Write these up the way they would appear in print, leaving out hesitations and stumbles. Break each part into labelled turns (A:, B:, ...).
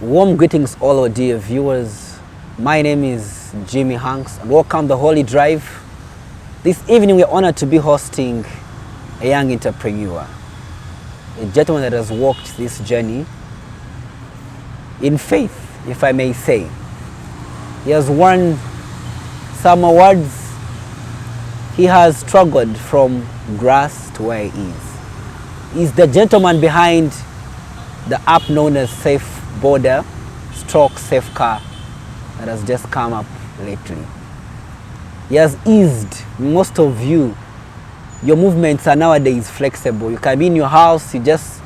A: Warm greetings all our dear viewers. My name is Jimmy Hanks and welcome to the Holy Drive. This evening we're honored to be hosting a young entrepreneur, a gentleman that has walked this journey in faith, if I may say. He has won some awards. He has struggled from grass to where he is. He's the gentleman behind the app known as SAFEBODA / Safe Car that has just come up lately. He has eased most of you. Your movements are nowadays flexible. You can be in your house, you just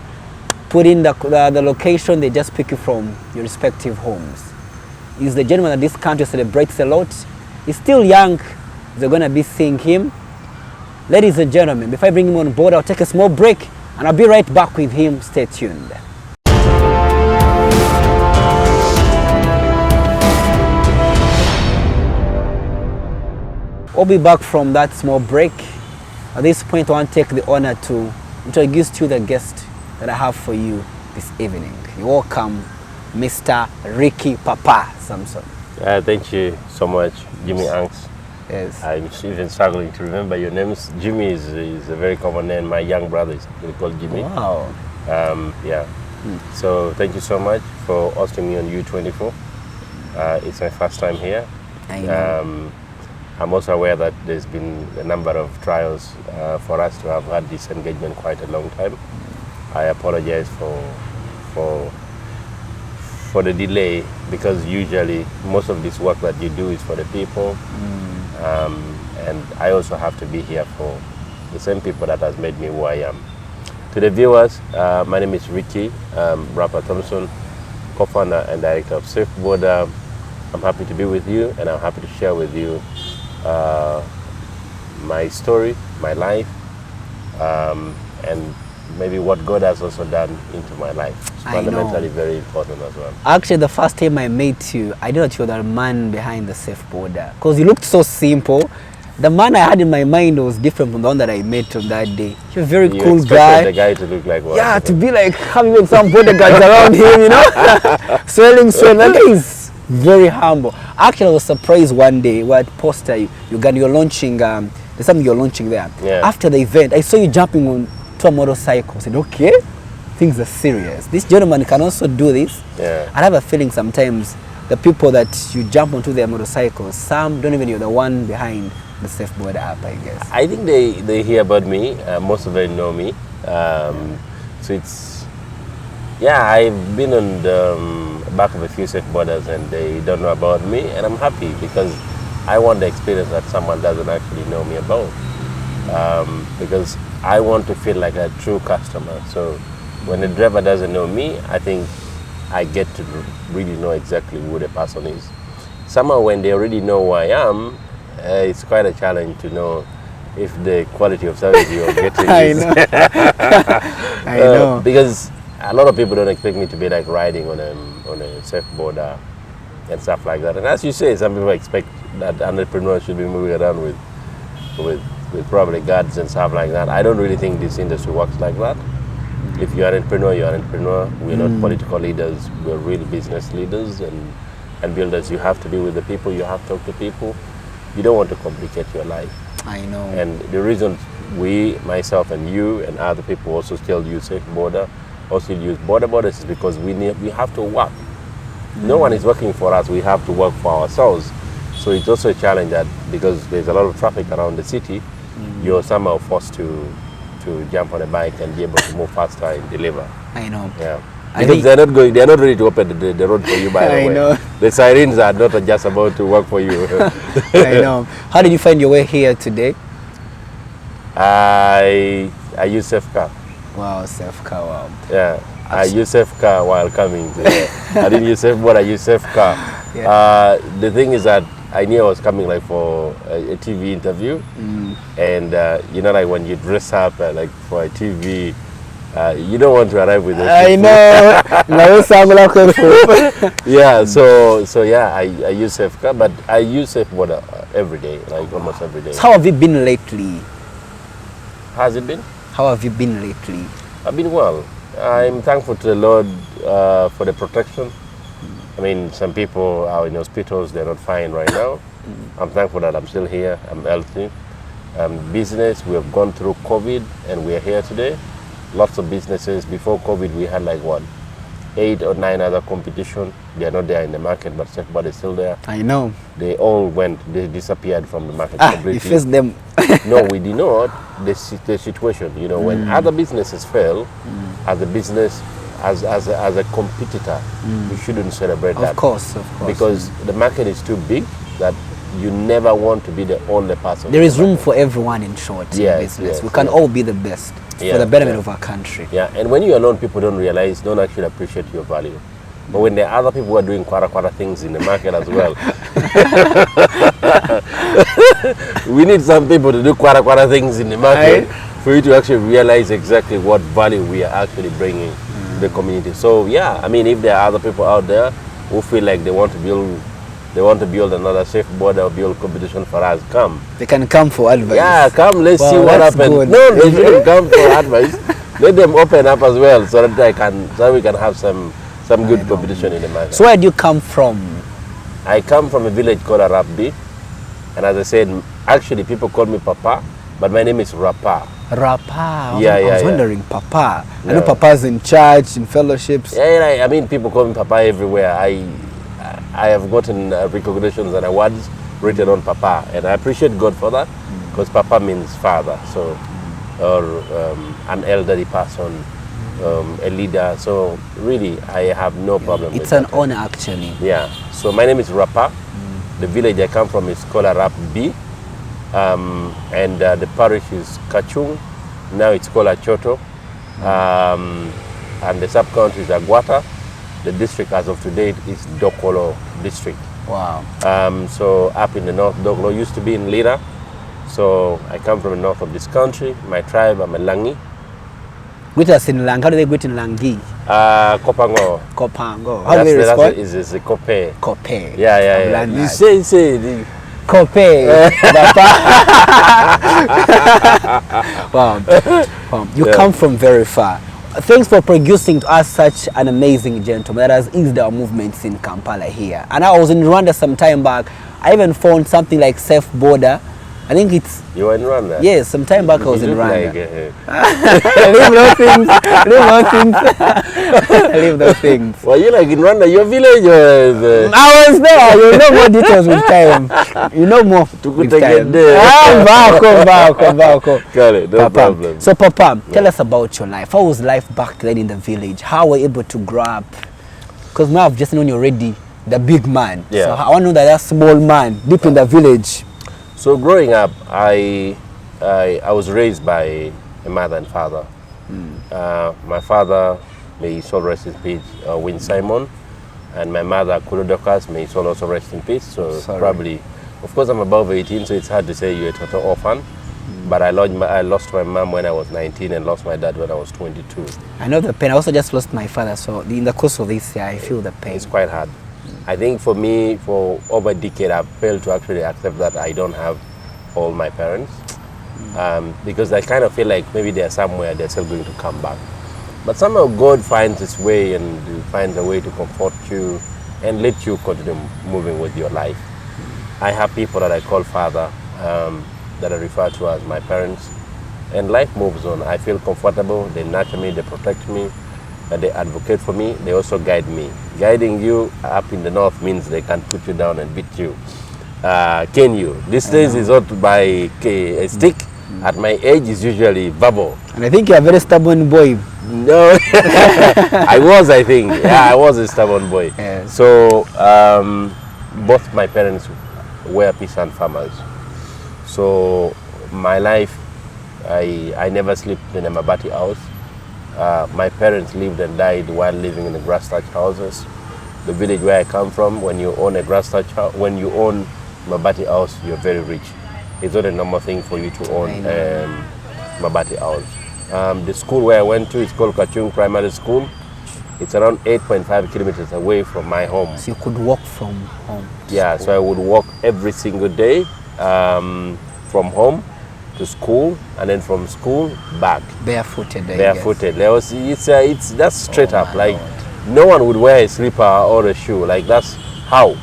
A: put in the location, they just pick you from your respective homes. He's the gentleman that this country celebrates a lot. He's still young. They're going to be seeing him. Ladies and gentlemen, before I bring him on board, I'll take a small break and I'll be right back with him. Stay tuned. We'll be back from that small break. At this point, I want to take the honor to introduce to you the guest that I have for you this evening. You're welcome, Mr. Ricky Papa Samson.
B: Thank you so much, Jimmy Hanks.
A: Yes.
B: I'm even struggling to remember your names. Jimmy is a very common name. My young brother is called Jimmy.
A: Wow.
B: Yeah. So thank you so much for hosting me on U24. It's my first time here.
A: I know.
B: I'm also aware that there's been a number of trials for us to have had this engagement quite a long time. I apologize for the delay, because usually most of this work that you do is for the people. And I also have to be here for the same people that has made me who I am. To the viewers, my name is Ricky, Rapper Thompson, co-founder and director of SAFEBODA. I'm happy to be with you, and I'm happy to share with you my story, my life, and maybe what God has also done into my life. It's fundamentally very important as well.
A: Actually, the first time I met you, I didn't know you were the man behind the SAFEBODA, because you looked so simple. The man I had in my mind was different from the one that I met on that day. You're a very cool guy.
B: The guy to look like what?
A: Yeah, to be like having some bodyguards around him, you know, swelling. That guy is very humble. Actually, I was surprised one day where poster you're launching. There's something you're launching there.
B: Yeah.
A: After the event, I saw you jumping on to a motorcycle. I said, okay, things are serious. This gentleman can also do this.
B: Yeah.
A: I have a feeling sometimes the people that you jump onto their motorcycles, some don't even know the one behind the SAFEBODA app, I guess.
B: I think they hear about me. Most of them know me. So it's, yeah, I've been on the back of a few SAFEBODAs and they don't know about me, and I'm happy because I want the experience that someone doesn't actually know me about. Because I want to feel like a true customer. So when the driver doesn't know me, I think I get to really know exactly who the person is. Somehow when they already know who I am, it's quite a challenge to know if the quality of service you're getting is.
A: I know.
B: Because a lot of people don't expect me to be like riding on a SAFEBODA and stuff like that. And as you say, some people expect that entrepreneurs should be moving around with probably guards and stuff like that. I don't really think this industry works like that. If you're an entrepreneur, you're an entrepreneur. We're not political leaders. We're real business leaders and builders. You have to be with the people. You have to talk to people. You don't want to complicate your life.
A: I know.
B: And the reason we, myself and you and other people also still use SAFEBODA, also use border borders, is because we have to work. No one is working for us. We have to work for ourselves. So it's also a challenge that because there's a lot of traffic around the city, you're somehow forced to jump on a bike and be able to move faster and deliver.
A: I know.
B: Yeah. Because they're not ready to open the road for you, by the way.
A: I know.
B: The sirens are not just about to work for you.
A: I know. How did you find your way here today?
B: I use SAFECAR.
A: Wow, SAFECAR, wow.
B: Yeah. I use SAFECAR while coming to here. I didn't use SAFEBODA, I use SAFECAR. Yeah. The thing is that I knew I was coming like for a TV interview, and you know, like when you dress up like for a TV, you don't want to arrive with those
A: I know.
B: Yeah, so yeah, I use SAFECAR, but I use SAFEBODA every day, like almost every day.
A: So how have you been lately?
B: Has it been?
A: How have you been lately?
B: I've been well. I'm thankful to the Lord for the protection I mean, some people are in hospitals, they're not fine right now. I'm thankful that I'm still here, I'm healthy. Business, we have gone through COVID and we are here today. Lots of businesses. Before COVID, we had like what, 8 or 9 other competition. They are not there in the market, but SAFEBODA is still there.
A: I know.
B: They all went, they disappeared from the market completely.
A: You faced them.
B: No, we did not. The situation, you know, when other businesses fail, as a business, as a competitor, you shouldn't celebrate that.
A: Of course.
B: Because the market is too big that you never want to be the only person.
A: There is room for everyone, in short, in business. We can all be the best for the betterment of our country.
B: Yeah, and when you're alone, people don't actually appreciate your value. But when there are other people who are doing quara things in the market as well, we need some people to do quara things in the market for you to actually realize exactly what value we are actually bringing to the community. So yeah, I mean, if there are other people out there who feel like they want to build another SAFEBODA or build competition for us, come.
A: They can come for advice.
B: Yeah, come, let's see what happens.
A: Good.
B: No, they shouldn't come for advice. Let them open up as well so that we can have some good competition in the market.
A: So where do you come from?
B: I come from a village called Arabbi, and as I said, actually people call me Papa, but my name is Rapa.
A: Rapa.
B: I
A: was wondering, Papa. I know Papa's in church, in fellowships.
B: Yeah, I mean, people call me Papa everywhere. I have gotten recognitions and awards written on Papa, and I appreciate God for that, because Papa means father, so or an elderly person, a leader. So really, I have no problem with that.
A: It's an honor, actually.
B: Yeah. So my name is Rapa. The village I come from is called Arabbi, and the parish is Kachung. Now it's called Achoto, and the sub-county is Agwata. The district as of today is Dokolo district.
A: Wow.
B: So up in the north, Dokolo used to be in Lira. So I come from the north of this country. My tribe, I'm a Langi.
A: Greet us in Lang. How do they greet in Langi?
B: Kopango.
A: Kopango. How do they respond?
B: Is a Kope.
A: Kope.
B: Yeah. You say.
A: Kope. Wow. You come from very far. Thanks for producing to us such an amazing gentleman that has eased our movements in Kampala here. And I was in Rwanda some time back. I even found something like SAFEBODA. I think it's...
B: You were in Rwanda?
A: Yes, some time back I was in Rwanda. Leave those things.
B: Well, you like in Rwanda, your village or...
A: I was there. You know more details with time. You know more with time.
B: Got it, no problem.
A: So Papa, tell us about your life. How was life back then in the village? How were you able to grow up? Because now I've just known you already, the big man.
B: Yeah.
A: So I want to know that small man deep in the village.
B: So growing up, I was raised by a mother and father. My father, may his soul rest in peace, Win Simon, and my mother, Kurudokas, may his soul also rest in peace. So probably, of course, I'm above 18, so it's hard to say you're a total orphan. But I lost my mom when I was 19 and lost my dad when I was 22.
A: I know the pain. I also just lost my father, so in the course of this year, I feel the pain.
B: It's quite hard. I think for me, for over a decade, I've failed to actually accept that I don't have all my parents. Because I kind of feel like maybe they're somewhere, they're still going to come back. But somehow God finds his way and finds a way to comfort you and let you continue moving with your life. I have people that I call father, that I refer to as my parents, and life moves on. I feel comfortable, they nurture me, they protect me, and they advocate for me, they also guide me. Guiding you up in the north means they can put you down and beat you, cane you. These days is not by a stick. At my age, is usually verbal.
A: And I think you're a very stubborn boy.
B: No, I think. Yeah, I was a stubborn boy.
A: Yeah.
B: So both my parents were peasant farmers. So my life, I never slept in a mabati house. My parents lived and died while living in the grass thatch houses. The village where I come from, when you own a grass thatch house, when you own mabati house, you're very rich. It's not a normal thing for you to own mabati house. The school where I went to is called Kachung Primary School. It's around 8.5 kilometers away from my home.
A: So you could walk from home?
B: Yeah, so I would walk every single day from home to school, and then from school back.
A: Barefooted.
B: Barefooted. That's straight up. Like no one would wear a slipper or a shoe. Like that's how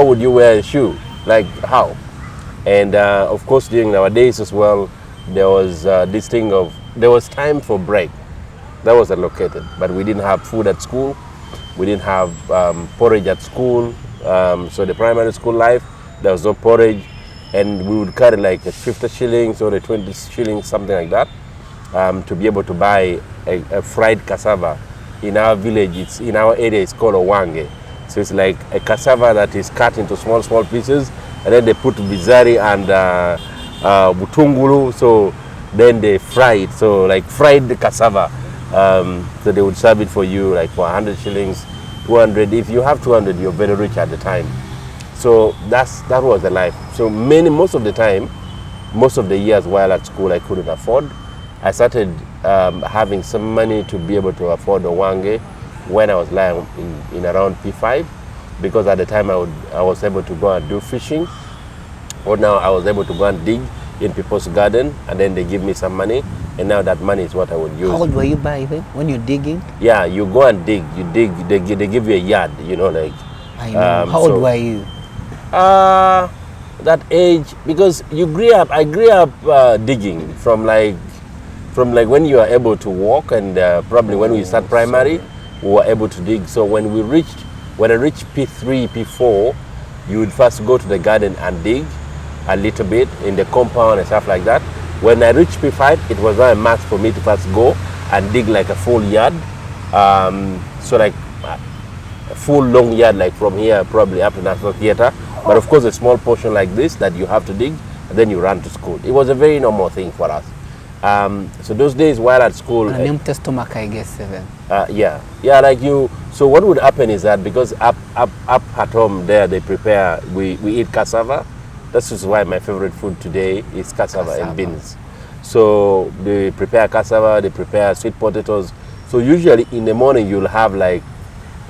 B: would you wear a shoe? Like how? And of course during our days as well, there was this thing of, there was time for break that was allocated, but we didn't have food at school, we didn't have porridge at school. So the primary school life, there was no porridge, and we would carry like a 50 shillings or a 20 shillings, something like that, to be able to buy a fried cassava. In our village, it's in our area, it's called a wange. So it's like a cassava that is cut into small pieces, and then they put bizari and butungulu, so then they fry it, so like fried cassava. So they would serve it for you like for 100 shillings, 200. If you have 200, you're very rich at the time. So that was the life. So most of the time, most of the years while at school, I couldn't afford. I started having some money to be able to afford a wange when I was lying in around P5, because at the time I was able to go and do fishing, or now I was able to go and dig in people's garden, and then they give me some money, and now that money is what I would use.
A: How old were you by then when you're digging?
B: Yeah, you go and dig, they give you a yard, you know, like.
A: I know. How old were you?
B: That age, because I grew up digging from like when you are able to walk, and probably when we start primary, we were able to dig. So when I reached P3, P4, you would first go to the garden and dig a little bit in the compound and stuff like that. When I reached P5, it was not a must for me to first go and dig like a full yard. So like a full long yard, like from here probably up to National Theatre. But of course a small portion like this that you have to dig, and then you run to school. It was a very normal thing for us. So those days while at school,
A: an empty stomach, I guess, even.
B: yeah, like you. So what would happen is that because up at home there they prepare, we eat cassava. That's just why my favorite food today is cassava and beans. So they prepare cassava, they prepare sweet potatoes. So usually in the morning you'll have like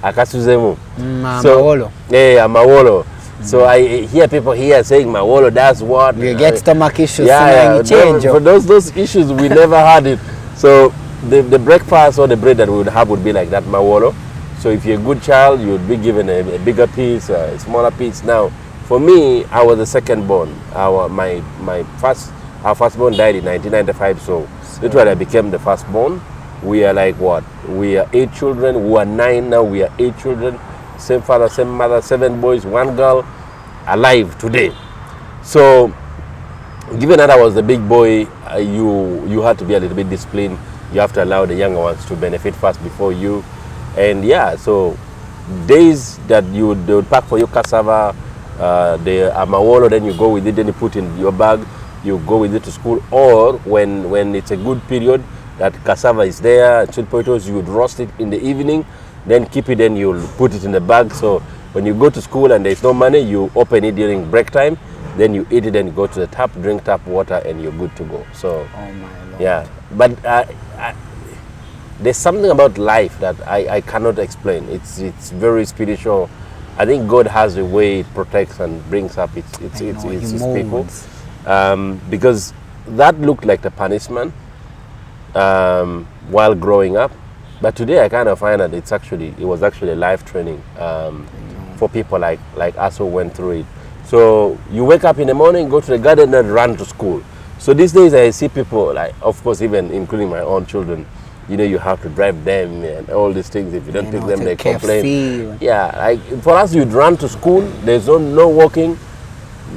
B: akasuzemu.
A: Mawolo.
B: Yeah, mawolo. So I hear people here saying mawolo does what?
A: You get stomach issues.
B: Yeah,
A: change.
B: For those issues we never had it. So the breakfast or the bread that we would have would be like that mawolo. So if you're a good child, you would be given a bigger piece, a smaller piece. Now, for me, I was the second born. Our firstborn died in 1995, so literally I became the firstborn. We are like what? We are 8 children. We are 9 now. We are 8 children. Same father, same mother, 7 boys, 1 girl, alive today. So, given that I was the big boy, you had to be a little bit disciplined. You have to allow the younger ones to benefit first before you. And yeah, so days that they would pack for you cassava, the amawolo, then you go with it, then you put in your bag, you go with it to school. Or when it's a good period that cassava is there, sweet potatoes, you would roast it in the evening, then keep it, then you'll put it in the bag. So when you go to school and there's no money, you open it during break time, then you eat it, then you go to the tap, drink tap water, and you're good to go. So
A: oh my Lord.
B: Yeah, but there's something about life that I cannot explain. It's very spiritual. I think God has a way it protects and brings up its people. Because that looked like the punishment while growing up. But today I kind of find that it was actually a life training for people like us who went through it. So you wake up in the morning, go to the garden and run to school. So these days I see people, like, of course, even including my own children, you know, you have to drive them and all these things. If you don't take them, they complain. Yeah, like for us, you'd run to school. There's no walking.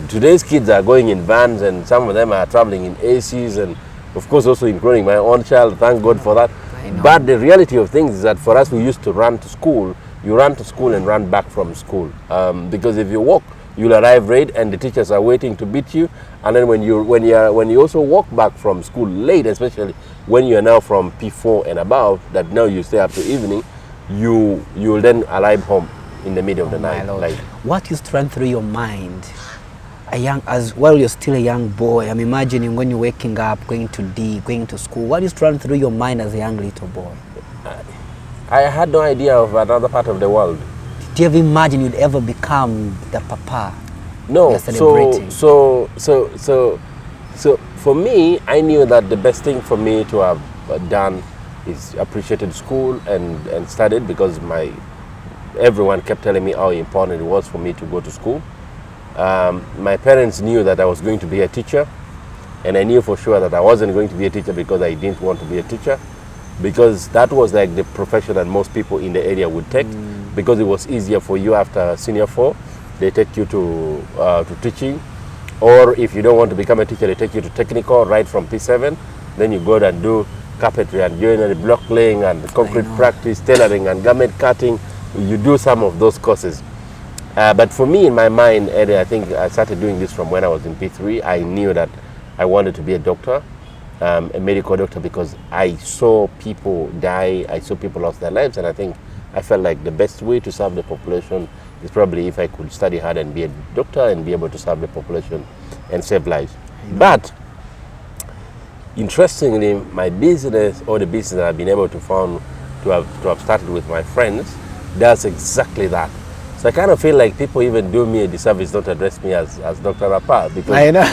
B: Today's kids are going in vans, and some of them are traveling in ACs, and of course also including my own child. Thank God for that. But the reality of things is that for us, we used to run to school. You run to school and run back from school, because if you walk, you'll arrive late, and the teachers are waiting to beat you. And then when you also walk back from school late, especially when you are now from P4 and above, that now you stay up to evening, you will then arrive home in the middle of the night. Like,
A: what used to run through your mind, you're still a young boy? I'm imagining when you're waking up, going to school. What used to run through your mind as a young little boy?
B: I had no idea of another part of the world.
A: Did you ever imagine you'd ever become the papa?
B: No. So for me, I knew that the best thing for me to have done is appreciated school and studied, because everyone kept telling me how important it was for me to go to school. My parents knew that I was going to be a teacher, and I knew for sure that I wasn't going to be a teacher because I didn't want to be a teacher, because that was like the profession that most people in the area would take, because it was easier for you after senior 4. They take you to teaching, or if you don't want to become a teacher, they take you to technical right from P7. Then you go and do carpentry and joinery, block laying and concrete practice, tailoring and garment cutting. You do some of those courses. But for me, in my mind, Eddie, I think I started doing this from when I was in P3. I knew that I wanted to be a doctor, a medical doctor, because I saw people die, I saw people lost their lives, and I think I felt like the best way to serve the population is probably if I could study hard and be a doctor and be able to serve the population and save lives. But interestingly, my business, or the business that I've been able to have started with my friends, does exactly that. So I kind of feel like people even do me a disservice, don't address me as Dr. Rapa, because
A: I know.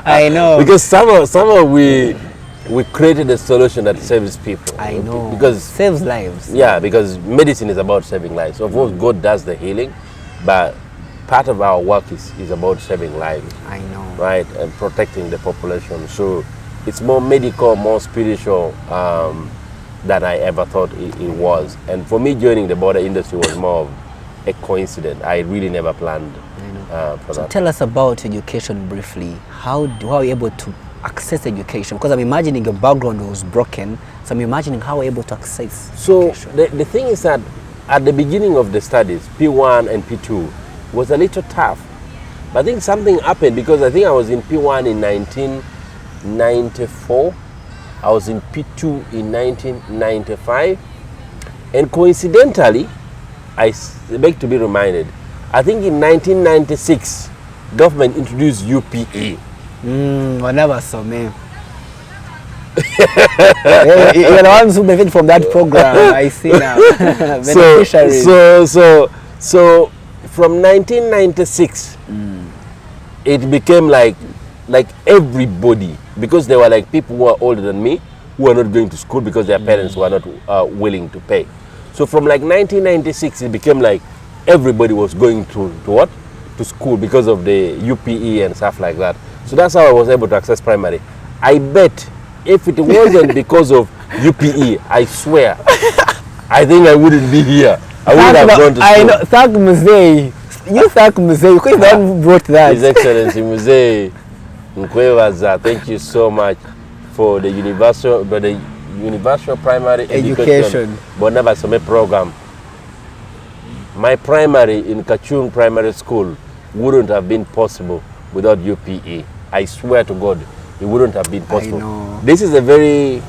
A: I know.
B: Because somehow we created a solution that saves people.
A: I know.
B: Because
A: saves lives.
B: Yeah, because medicine is about saving lives. Of course, God does the healing, but part of our work is about saving lives.
A: I know.
B: Right, and protecting the population. So it's more medical, more spiritual than I ever thought it was. And for me, joining the border industry was more of a coincidence. I really never planned for that.
A: Tell us about education briefly. How are you able to access education? Because I'm imagining your background was broken, so I'm imagining how you're able to access education.
B: The thing is that at the beginning of the studies, P1 and P2 was a little tough. But I think something happened, because I think I was in P1 in 1994. I was in P2 in 1995. And coincidentally, I beg to be reminded, I think in 1996, government introduced UPE.
A: Whenever so, man. You're the ones who benefit from that program. I see now. Beneficiaries.
B: So from 1996, it became like everybody, because there were like people who are older than me who were not going to school because their parents were not willing to pay. So from like 1996, it became like everybody was going to what? To school because of the UPE and stuff like that. So that's how I was able to access primary. I bet if it wasn't because of UPE, I swear, I think I wouldn't be here. I would have gone to school.
A: I know. Thank Muzei. You thank Muzei. Because the one who brought that.
B: His Excellency Muzei Nkwewaza, thank you so much for the universal primary education Bonabasome program. My primary in Kachung Primary School wouldn't have been possible without UPE. I swear to God, it wouldn't have been possible.
A: I know.
B: This is a very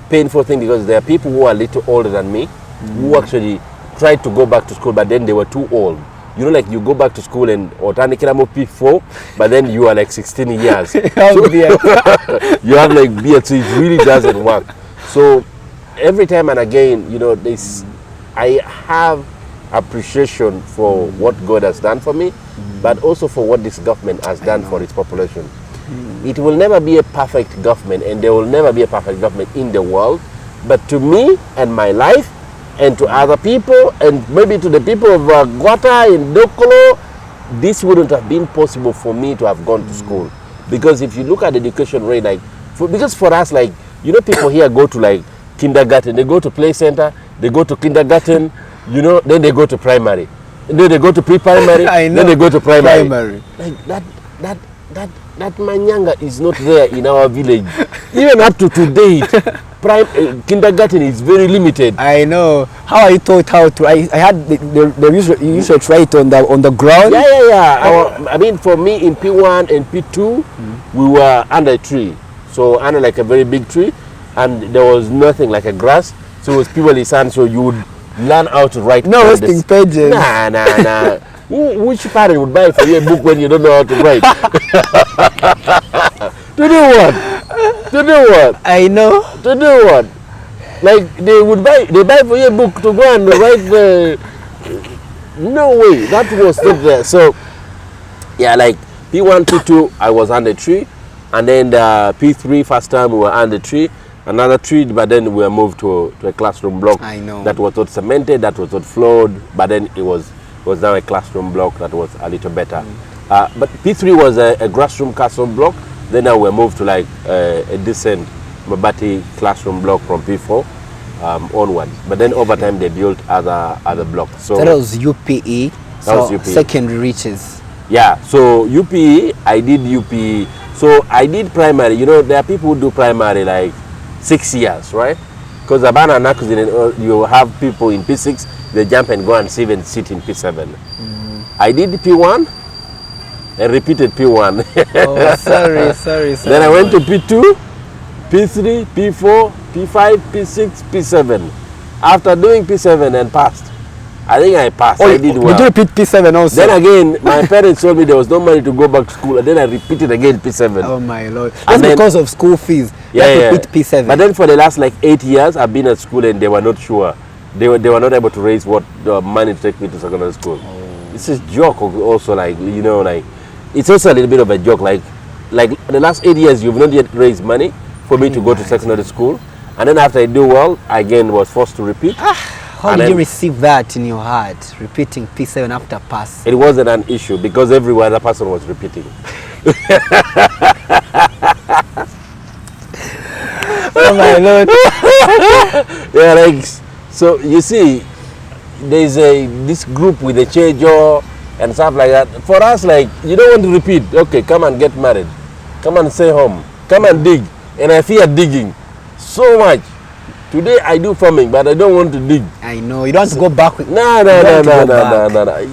B: painful thing, because there are people who are a little older than me who actually tried to go back to school, but then they were too old. You know, like you go back to school and Otanikiramo P4, but then you are like 16 years. You have like beard, so it really doesn't work. So every time and again, you know, I have appreciation for what God has done for me, but also for what this government has done for its population. It will never be a perfect government, and there will never be a perfect government in the world, but to me and my life, and to other people, and maybe to the people of Guata in Dokolo, this wouldn't have been possible for me to have gone to school. Because if you look at the education rate, because for us, like, you know, people here go to like kindergarten, they go to play center, they go to kindergarten, you know, then they go to primary, and then they go to pre-primary, then they go to primary. Like that manyanga is not there in our village. Even up to today, kindergarten is very limited.
A: I know. How I taught how to. I had the usual try it on the ground.
B: Yeah. I mean, for me in P1 and P2, we were under a tree, so under like a very big tree, and there was nothing like a grass, so it was purely sand. So you would learn how to write.
A: No wasting pages.
B: Nah. Which parent would buy for you a book when you don't know how to write? To do what?
A: I know.
B: To do what? Like they buy for you a book to go and write the. No way, that was not there. So yeah, like P1, P2, I was under tree, and then the P3 first time we were under tree, another treat, but then we were moved to a classroom block.
A: I know.
B: That was not cemented, that was not floored, but then it was now a classroom block that was a little better. But P3 was a grassroom classroom block. Then now we're moved to like a decent Mabati classroom block from P4 onwards. But then over time they built other blocks. So
A: that was UPE.
B: That was UPE.
A: Secondary reaches.
B: Yeah, so UPE, I did UPE. So I did primary. You know, there are people who do primary like 6 years, right? Because Abana and Nakuzin, you have people in P6, they jump and go and sit in P7. I did P1 and repeated P1.
A: Oh, sorry.
B: Then I went to P2, P3, P4, P5, P6, P7. After doing P7 and passed, I think I passed. I did well.
A: Did you repeat P7 also?
B: Then again, my parents told me there was no money to go back to school, and then I repeated again P7.
A: Oh my Lord. That's because of school fees.
B: Yeah.
A: Repeat P7.
B: But then for the last like 8 years, I've been at school and they were not sure. They were not able to raise what the money to take me to secondary school. It's a joke also, like, you know, like, it's also a little bit of a joke. Like the last 8 years, you've not yet raised money for me to go to secondary school. And then after I do well, I again was forced to repeat.
A: How did you receive that in your heart, repeating P7 after pass?
B: It wasn't an issue because every other person was repeating.
A: Oh my Lord.
B: Yeah, like, so you see, there's this group with a chejo and stuff like that. For us, like, you don't want to repeat. Okay, come and get married. Come and stay home. Come and dig. And I fear digging so much. Today I do farming, but I don't want to dig.
A: I know. You don't want to go back.
B: No.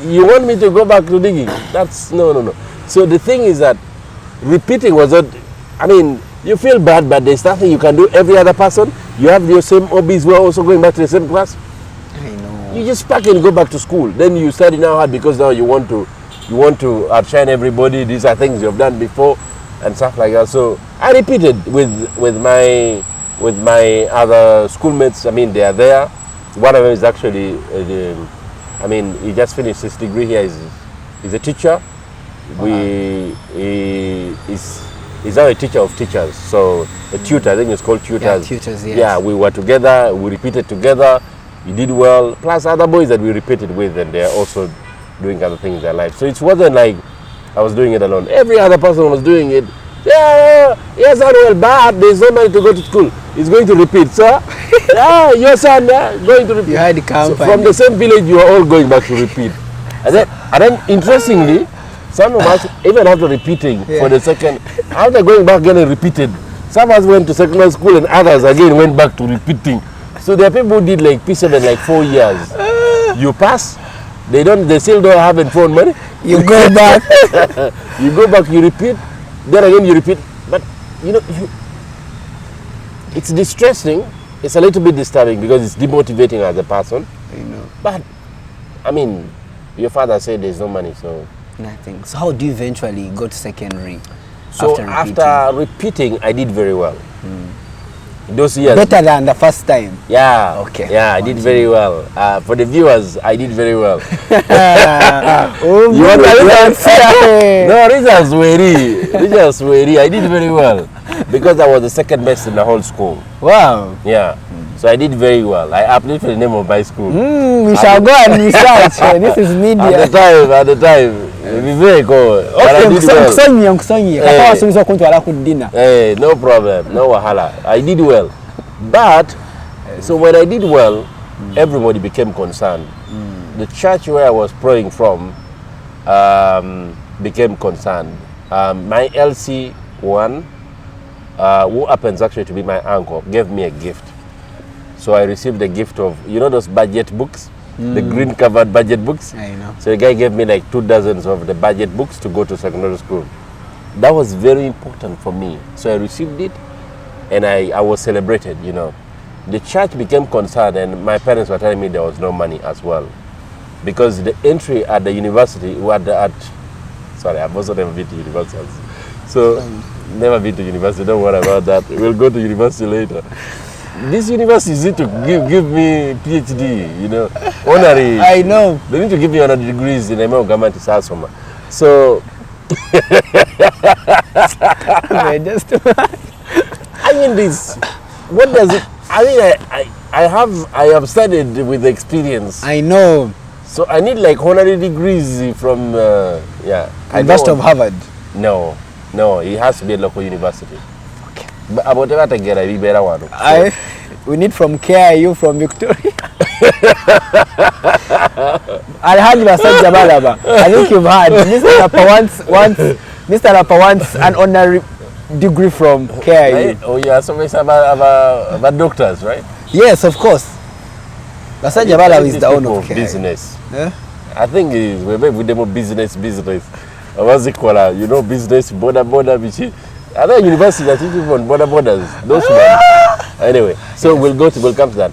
B: You want me to go back to digging? That's no. So the thing is that repeating was not, I mean, you feel bad, but there's nothing you can do. Every other person, you have your same hobbies. We're also going back to the same class.
A: I know.
B: You just pack and go back to school. Then you study now hard because now you want to outshine everybody. These are things you've done before and stuff like that. So I repeated with my other schoolmates. I mean, they are there. One of them is actually, I mean, he just finished his degree here. He's a teacher. He's now a teacher of teachers. So a tutor, I think it's called tutors.
A: Yeah, tutors, yes.
B: Yeah, we were together. We repeated together. You did well. Plus other boys that we repeated with, and they're also doing other things in their life. So it wasn't like I was doing it alone. Every other person was doing it. Yeah, yes, well, but there's no money to go to school. He's going to repeat, sir. Yeah, your son going to repeat.
A: You had the company.
B: So from the same village, you are all going back to repeat. And then interestingly, some of us, even after repeating for the second, after going back again and repeated, some of us went to secondary school and others again went back to repeating. So there are people who did like P7 like 4 years. You pass, they still don't have phone money.
A: You go back.
B: You go back, you repeat, then again you repeat. But you know, it's distressing. It's a little bit disturbing because it's demotivating as a person.
A: I know.
B: But I mean, your father said there's no money, so
A: nothing. So how do you eventually go to secondary?
B: So after repeating, I did very well. Those years.
A: Better than the first time?
B: Yeah.
A: Okay.
B: Yeah, I did very well. For the viewers, I did very well.
A: You want the results?
B: No, results were I did very well because I was the second best in the whole school.
A: Wow.
B: Yeah. So I did very well. I applied for the name of my school.
A: We shall go and research. This is media.
B: At the time, it was very cool.
A: Okay,
B: no problem, no wahala. I did well. But, so when I did well, everybody became concerned. The church where I was praying from became concerned. My LC1, who happens actually to be my uncle, gave me a gift. So I received a gift of, you know those budget books? The green covered budget books?
A: I know.
B: So the guy gave me like 2 dozens of the budget books to go to secondary school. That was very important for me. So I received it and I was celebrated, you know. The church became concerned and my parents were telling me there was no money as well. Because the entry at the university, sorry, I've also never been to university. So, never been to university, don't worry about that. We'll go to university later. These universities need to give me PhD, you know, honorary.
A: I know.
B: They need to give me honorary degrees in American government Sasoma. So, I mean this. what does it? I mean, I have studied with experience.
A: I know.
B: So I need like honorary degrees from
A: University of Harvard.
B: No, it has to be a local university.
A: Okay.
B: But about that I get a better one.
A: We need from KIU from Victoria. Alhaji Basajja Balaba. I think you've heard. Mr. Rapper wants an honorary degree from KIU.
B: Oh yeah, so it's about doctors, right?
A: Yes, of course. Basajja Balaba is the owner of KIU.
B: Business.
A: Yeah?
B: I think we're with them business. What's it called? You know, business, border, which I know university that teach on borders. Those ones. Anyway, so we'll come to that.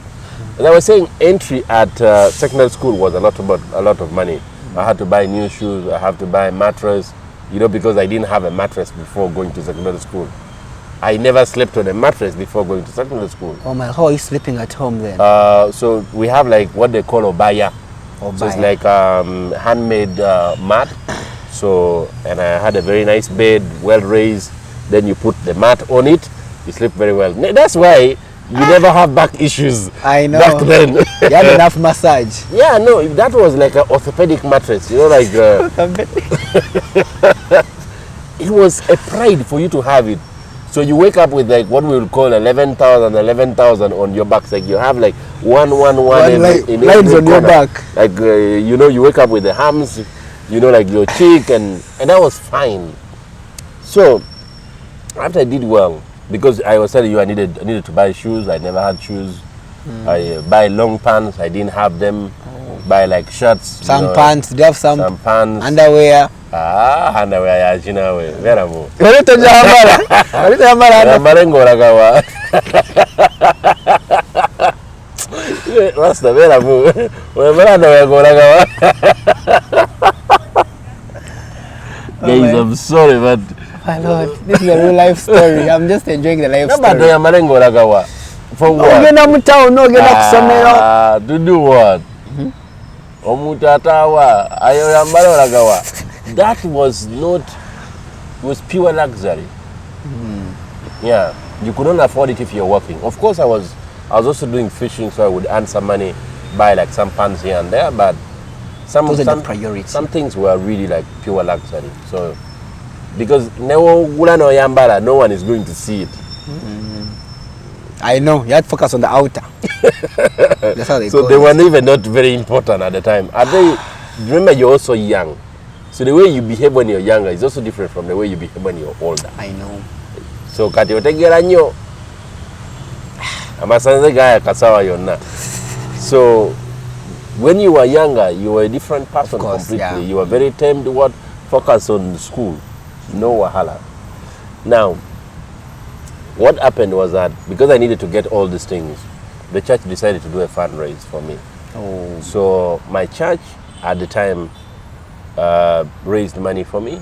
B: And I was saying entry at secondary school was a lot of money. I had to buy new shoes. I have to buy mattress. You know, because I didn't have a mattress before going to secondary school. I never slept on a mattress before going to secondary school.
A: Oh my! How are you sleeping at home then?
B: So we have like what they call obaya. So it's like handmade mat. So, and I had a very nice bed, well raised. Then you put the mat on it. You sleep very well. That's why you never have back issues.
A: I know.
B: Back then.
A: You had enough massage.
B: Yeah, no, that was like an orthopedic mattress. You know, like it was a pride for you to have it. So you wake up with like what we would call 11,000 on your back. Like you have like one
A: lines
B: in
A: on your back.
B: Like you know, you wake up with the hams, you know, like your cheek, and that was fine. So after I did well, because I was telling you I needed to buy shoes. I never had shoes. I buy long pants. I didn't have them. Buy like shirts.
A: Some pants. Do you have some
B: pants?
A: Underwear.
B: Underwear ya jina we. Vera mo.
A: Walito jambara.
B: Marengo ragawa. What's the vera mo? Vera underwear go ragawa. Guys, I'm sorry, but
A: my Lord, this is a real life story. I'm just enjoying the life story.
B: But Marengo ragawa. For what? To do what? That was not, it was pure luxury. Yeah, you couldn't afford it if you're working. Of course, I was also doing fishing, so I would earn some money, buy like some pants here and there, but some things were really like pure luxury. So, because no one is going to see it.
A: I know, you had to focus on the outer. That's how they
B: so they were even not very important at the time. Remember, you're also young. So the way you behave when you're younger is also different from the way you behave when you're older.
A: I know.
B: So kati otegera nnyo amasanze gaya kasawa yonna. So when you were younger, you were a different person completely. Yeah. You were very tamed, focus on school. No wahala. Now, what happened was that because I needed to get all these things, the church decided to do a fundraise for me. Oh. So my church at the time raised money for me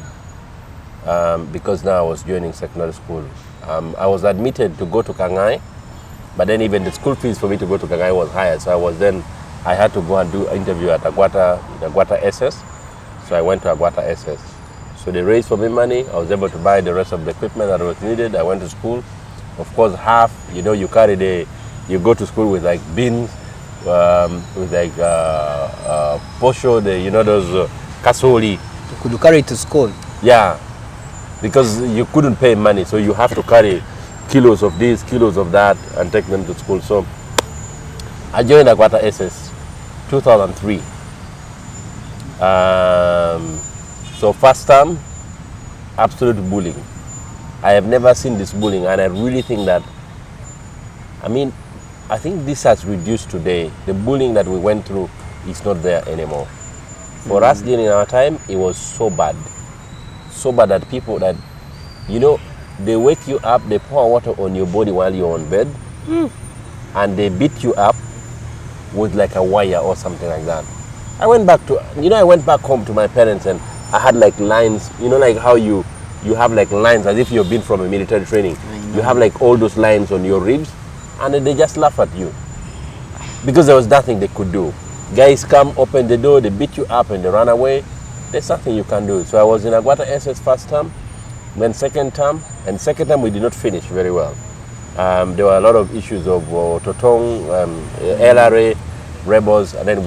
B: because now I was joining secondary school. I was admitted to go to Kangai, but then even the school fees for me to go to Kangai was higher. So I had to go and do an interview at Agwata SS. So I went to Agwata SS. So they raised for me money. I was able to buy the rest of the equipment that was needed. I went to school. Of course, half, you know, you go to school with like beans, with like posho, you know, those kasoli.
A: Could you carry it to school?
B: Yeah, because you couldn't pay money, so you have to carry kilos of this, kilos of that, and take them to school. So I joined Agwata SS 2003. So first time, absolute bullying. I have never seen this bullying, and I really think that, I think this has reduced today. The bullying that we went through is not there anymore. For us during our time, it was so bad. So bad that people that, you know, they wake you up, they pour water on your body while you're on bed, and they beat you up with like a wire or something like that. I went back home to my parents, and I had like lines, you know, like how you have like lines as if you've been from a military training. You have like all those lines on your ribs, and then they just laugh at you because there was nothing they could do. Guys come, open the door, they beat you up, and they run away. There's nothing you can do. So I was in Agwata SS first term, then second term, and second term we did not finish very well. There were a lot of issues of Totong, LRA, rebels, and then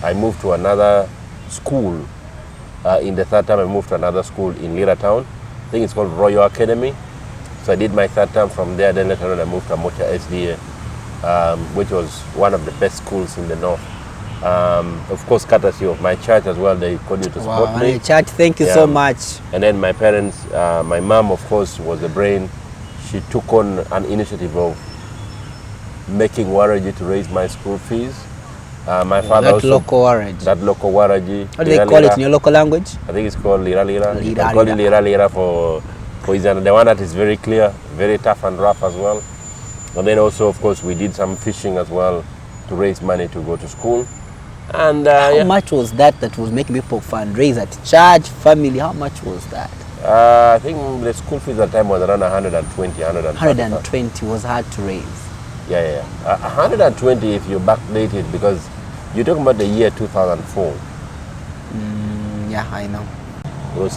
B: I moved to another school. In the third term, I moved to another school in Lira Town. I think it's called Royal Academy. So I did my third term from there. Then later on, I moved to Mocha SDA, which was one of the best schools in the north. Of course, courtesy of my church as well. They continue to support me.
A: My church, thank you so much.
B: And then my parents, my mom, of course, was the brain. She took on an initiative of making waraji to raise my school fees. My father also,
A: local waraji.
B: That local waraji.
A: What do they call it in your local language?
B: I think it's called lira lira.
A: Lira,
B: You can call
A: lira.
B: it lira lira for the one that is very clear, very tough and rough as well. And then also, of course, we did some fishing as well to raise money to go to school. And
A: how much was that was making people fundraise at church, family? How much was that?
B: I think the school fees at the time was around 120,
A: 120 was hard to raise.
B: Yeah. 120 if you backdate it, because you're talking about the year 2004.
A: Yeah, I know.
B: It was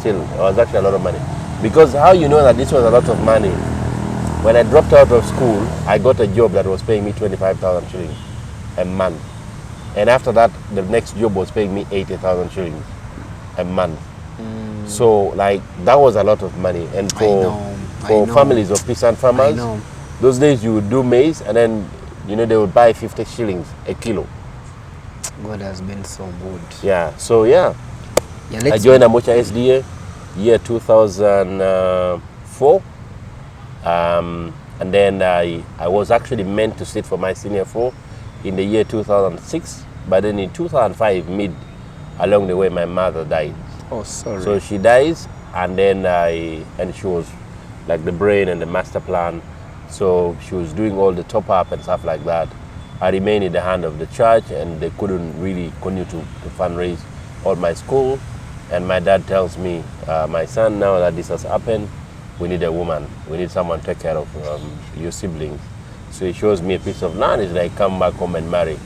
B: actually a lot of money. Because how you know that this was a lot of money? When I dropped out of school, I got a job that was paying me 25,000 shillings a month. And after that, the next job was paying me 80,000 shillings a month. So, like, that was a lot of money. And for families of peasant farmers, those days you would do maize and then, they would buy 50 shillings a kilo.
A: God has been so good.
B: Yeah, so I joined Amocha SDA year 2004. And then I was actually meant to sit for my senior 4 in the year 2006. But then in 2005, along the way, my mother died.
A: Oh, sorry.
B: So she dies, and then she was like the brain and the master plan. So she was doing all the top up and stuff like that. I remained in the hand of the church, and they couldn't really continue to fundraise all my school. And my dad tells me, my son, now that this has happened, we need a woman. We need someone to take care of your siblings. So he shows me a piece of land. He's like, come back home and marry.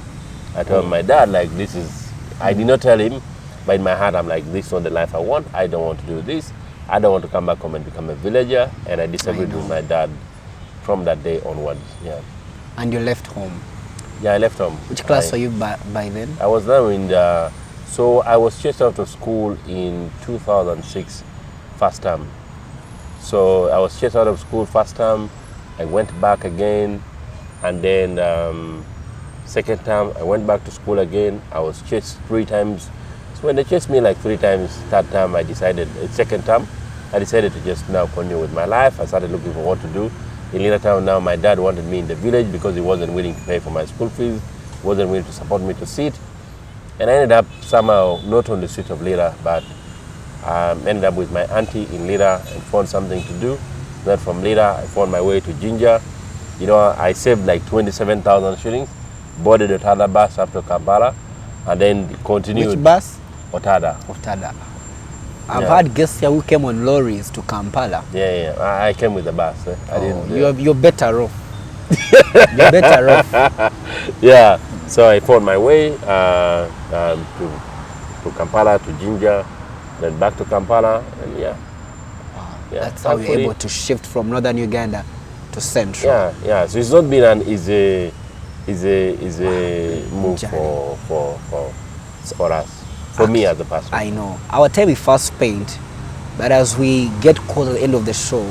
B: I told my dad, like, I did not tell him, but in my heart, I'm like, this is not the life I want. I don't want to do this. I don't want to come back home and become a villager. And I disagreed with my dad from that day onwards. Yeah.
A: And you left home?
B: Yeah, I left home.
A: Which class were you by then?
B: I was now so I was chased out of school in 2006, first term. So I was chased out of school first term. I went back again, and then second term I went back to school again. I was chased 3 times. So when they chased me like 3 times, third term second term, I decided to just now continue with my life. I started looking for what to do. In Lira Town now, my dad wanted me in the village because he wasn't willing to pay for my school fees, wasn't willing to support me to sit. And I ended up somehow not on the street of Lira, but ended up with my auntie in Lira and found something to do. Then from Lira, I found my way to Jinja. I saved like 27,000 shillings, boarded the Otada bus up to Kampala, and then continued.
A: Which bus?
B: Otada.
A: I've had guests here who came on lorries to Kampala.
B: Yeah. I came with the bus.
A: You're better off. You're better off.
B: Yeah. So I found my way to Kampala, to Jinja, then back to Kampala, and yeah.
A: That's how you're able to shift from northern Uganda to central.
B: Yeah. So it's not been an easy move for us. For me as a person.
A: I know. Our time is fast spent, but as we get close to the end of the show,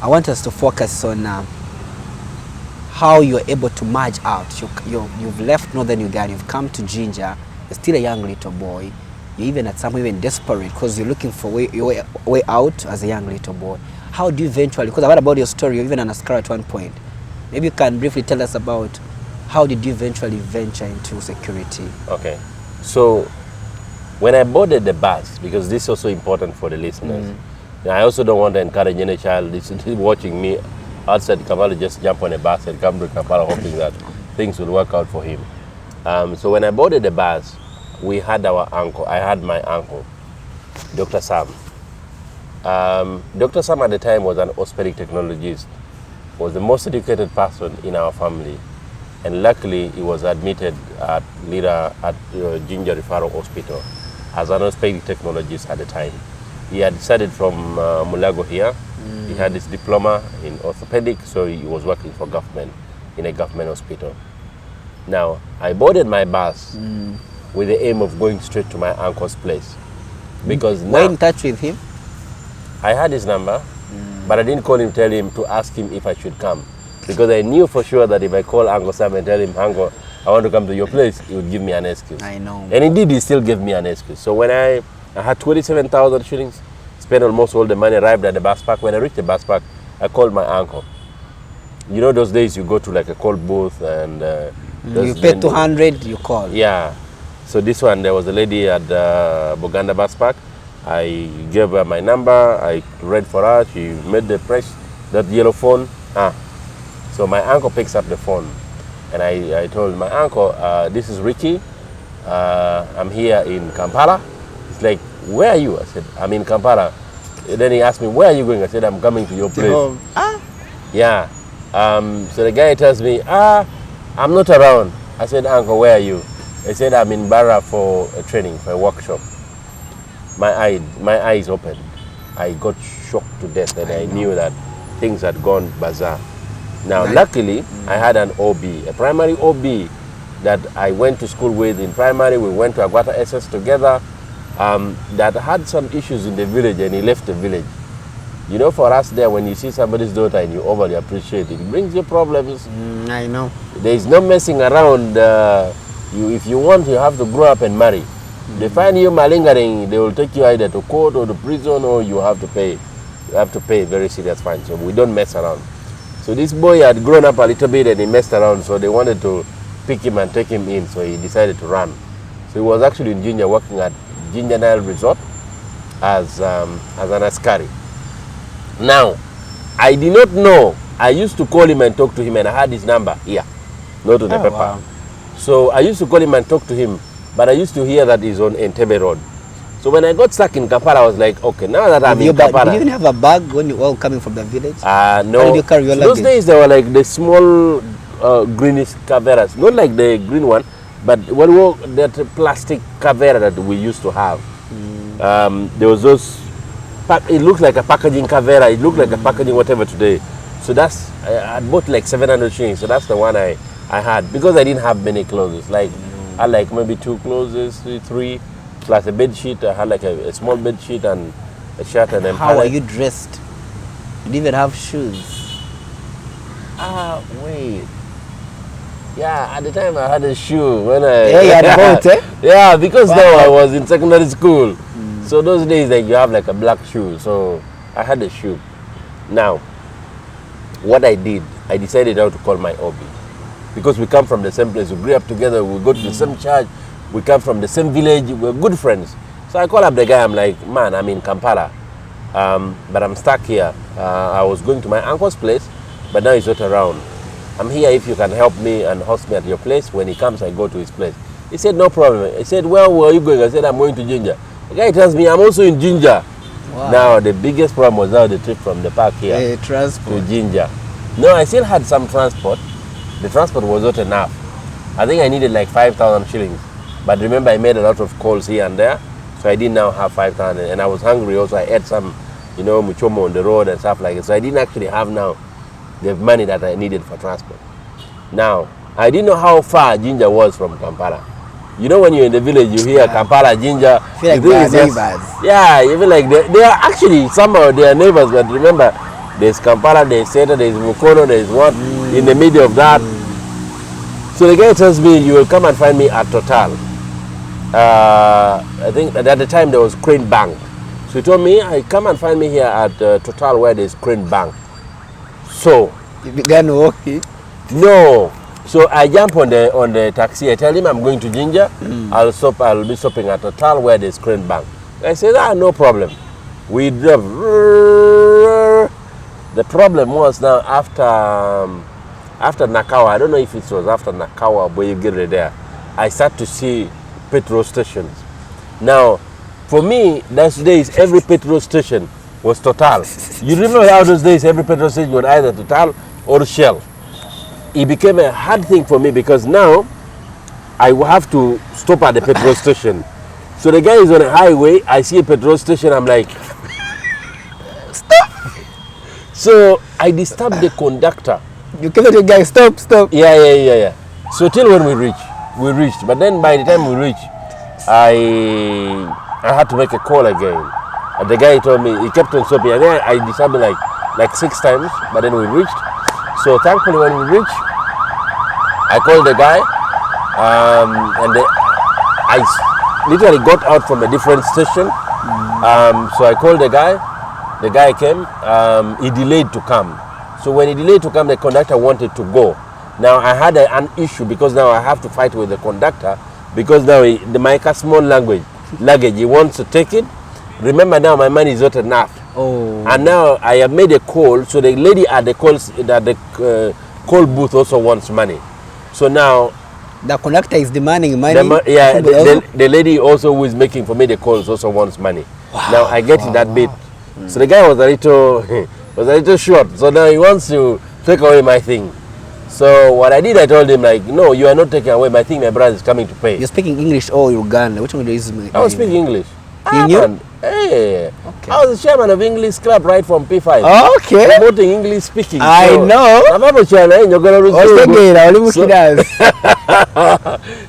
A: I want us to focus on how you're able to merge out. You've left northern Uganda, you've come to Jinja, you're still a young little boy. You're even at some point even desperate because you're looking for your way out as a young little boy. How do you eventually, because I heard about your story, you're even an askar at one point. Maybe you can briefly tell us about how did you eventually venture into security? Okay.
B: So, when I boarded the bus, because this is also important for the listeners, I also don't want to encourage any child watching me outside Kampala just jump on a bus and come to Kampala hoping that things will work out for him. So when I boarded the bus, I had my uncle, Dr. Sam. Dr. Sam at the time was an orthopedic technologist, was the most educated person in our family. And luckily, he was admitted at Jinja Referral Hospital as an orthopedic technologist at the time. He had studied from Mulago here. He had his diploma in orthopedic, so he was working for government in a government hospital. Now, I boarded my bus with the aim of going straight to my uncle's place. Because
A: Were
B: now
A: you in touch with him?
B: I had his number, but I didn't call him, tell him to ask him if I should come. Because I knew for sure that if I call Uncle Sam and tell him, Uncle, I want to come to your place, he would give me an excuse.
A: I know.
B: And indeed, he still gave me an excuse. So when I had 27,000 shillings, spent almost all the money, arrived at the bus park. When I reached the bus park, I called my uncle. You know those days you go to like a call booth and...
A: you pay 200, you call.
B: Yeah. So this one, there was a lady at Buganda bus park. I gave her my number. I read for her. She made the press, that yellow phone. So my uncle picks up the phone. And I told my uncle, this is Ricky. I'm here in Kampala. He's like, where are you? I said, I'm in Kampala. And then he asked me, where are you going? I said, I'm coming to your place. Yeah. So the guy tells me, I'm not around. I said, Uncle, where are you? He said, I'm in Barra for a training, for a workshop. My eyes opened. I got shocked to death, and I knew that things had gone bizarre. Now, luckily, I had an OB, a primary OB that I went to school with in primary. We went to Agwata SS together, that had some issues in the village, and he left the village. You know, for us there, when you see somebody's daughter and you overly appreciate it, it brings you problems.
A: I know.
B: There is no messing around. If you want, you have to grow up and marry. They find you malingering, they will take you either to court or to prison, or you have to pay. You have to pay very serious fine. So we don't mess around. So this boy had grown up a little bit and he messed around, so they wanted to pick him and take him in, so he decided to run. So he was actually in Jinja, working at Jinja Nile Resort as an askari. Now, I did not know. I used to call him and talk to him, and I had his number here, not on the paper.
A: Wow.
B: So I used to call him and talk to him, but I used to hear that he's on Entebbe Road. So when I got stuck in Kampala, I was like, okay, now that I'm in Kampala.
A: Did you even have a bag when you were coming from the village?
B: No.
A: How did you carry your
B: Those
A: luggage?
B: days, they were like the small greenish caveras, not like the green one, but that plastic cavera that we used to have. There was those. It looked like a packaging cavera. It looked like a packaging whatever today. So that's, I bought like 700 shillings. So that's the one I had, because I didn't have many clothes. Like I had like maybe 2 clothes, 3, plus a bed sheet. I had like a small bed sheet and a shirt and then.
A: How are you dressed? You didn't even have shoes.
B: Wait. Yeah, at the time I had a shoe when I.
A: Yeah, you had both, eh?
B: Yeah, because now I was in secondary school. So those days, like, you have like a black shoe. So I had a shoe. Now, what I did, I decided how to call my OB, because we come from the same place. We grew up together. We go to the same church. We come from the same village. We're good friends. So I call up the guy. I'm like, man, I'm in Kampala, but I'm stuck here. I was going to my uncle's place, but now he's not around. I'm here if you can help me and host me at your place. When he comes, I go to his place. He said, no problem. He said, where are you going? I said, I'm going to Jinja. The guy tells me, I'm also in Jinja.
A: Wow.
B: Now, the biggest problem was now the trip from the park here
A: Transport.
B: to Jinja. No, I still had some transport. The transport was not enough. I think I needed like 5,000 shillings. But remember, I made a lot of calls here and there. So I didn't now have 5,000. And I was hungry also. I ate some, muchomo on the road and stuff like that. So I didn't actually have now the money that I needed for transport. Now, I didn't know how far Jinja was from Kampala. You know, when you're in the village, you hear Kampala, Jinja.
A: Feel like they are neighbors.
B: Yeah, you feel like they are actually, somehow they are neighbors, but remember, there's Kampala, there's Seta, there's Mukono, there's what in the middle of that. So the guy tells me, you will come and find me at Total. I think at the time there was Crane Bank. So he told me, I come and find me here at Total where there's Crane Bank. So
A: You began walking.
B: no. So I jump on the taxi. I tell him I'm going to Jinja. I'll be stopping at Total where there's Crane Bank. I said, no problem. We drove. The problem was now after Nakawa. I don't know if it was after Nakawa, but you get it there. I start to see petrol stations. Now, for me, those days every petrol station was Total. You remember how those days every petrol station was either Total or Shell. It became a hard thing for me because now I will have to stop at the petrol station. So the guy is on a highway. I see a petrol station. I'm like,
A: Stop.
B: so I disturbed the conductor.
A: You tell the guy, stop.
B: Yeah. So till when we reached. But then by the time we reached, I had to make a call again. And the guy told me, he kept on stopping. And then I disturbed like 6 times, but then we reached. So thankfully when we reached, I called the guy, and I literally got out from a different station. So I called the guy came, he delayed to come. So when he delayed to come, the conductor wanted to go. Now I had an issue because now I have to fight with the conductor because now my small luggage, he wants to take it. Remember now my money is not enough.
A: Oh.
B: And now I have made a call, so the lady at the call booth also wants money. So now
A: the conductor is demanding money.
B: The lady also who is making for me the calls also wants money. Wow. Now I get in that bit. So the guy was a little short. So now he wants to take away my thing. So what I did, I told him like, no, you are not taking away my thing. My brother is coming to pay.
A: You're speaking English or Uganda? Which one is?
B: I was speaking English.
A: You knew?
B: Hey,
A: okay.
B: I was the chairman of English Club right from P5.
A: Okay.
B: Promoting English speaking.
A: I know.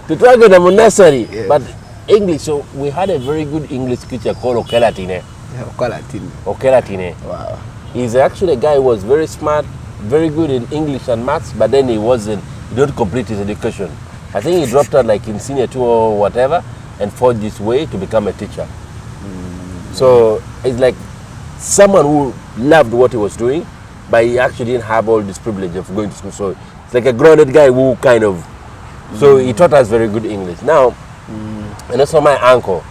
B: To try to the nursery. Yes. But English, so we had a very good English teacher called Okelatine. Okelatine.
A: Wow.
B: He's actually a guy who was very smart, very good in English and maths, but then he didn't complete his education. I think he dropped out like in senior 2 or whatever and forged his way to become a teacher. So it's like someone who loved what he was doing, but he actually didn't have all this privilege of going to school. So it's like a grounded guy who kind of, so he taught us very good English. Now, and also my uncle,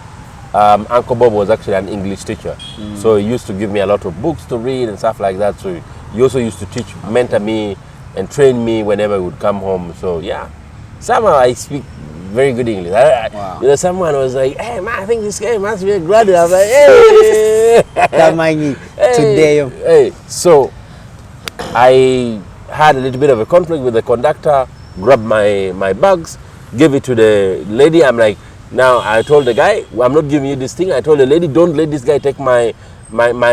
B: Uncle Bob was actually an English teacher. So he used to give me a lot of books to read and stuff like that. So he also used to teach, mentor me and train me whenever we would come home. So yeah, somehow I speak very good English.
A: Wow.
B: You know, someone was like, hey man, I think this guy must be a graduate. I was like, hey.
A: Today.
B: Hey. So I had a little bit of a conflict with the conductor, grabbed my bags, gave it to the lady. I'm like, now I told the guy, I'm not giving you this thing. I told the lady, don't let this guy take my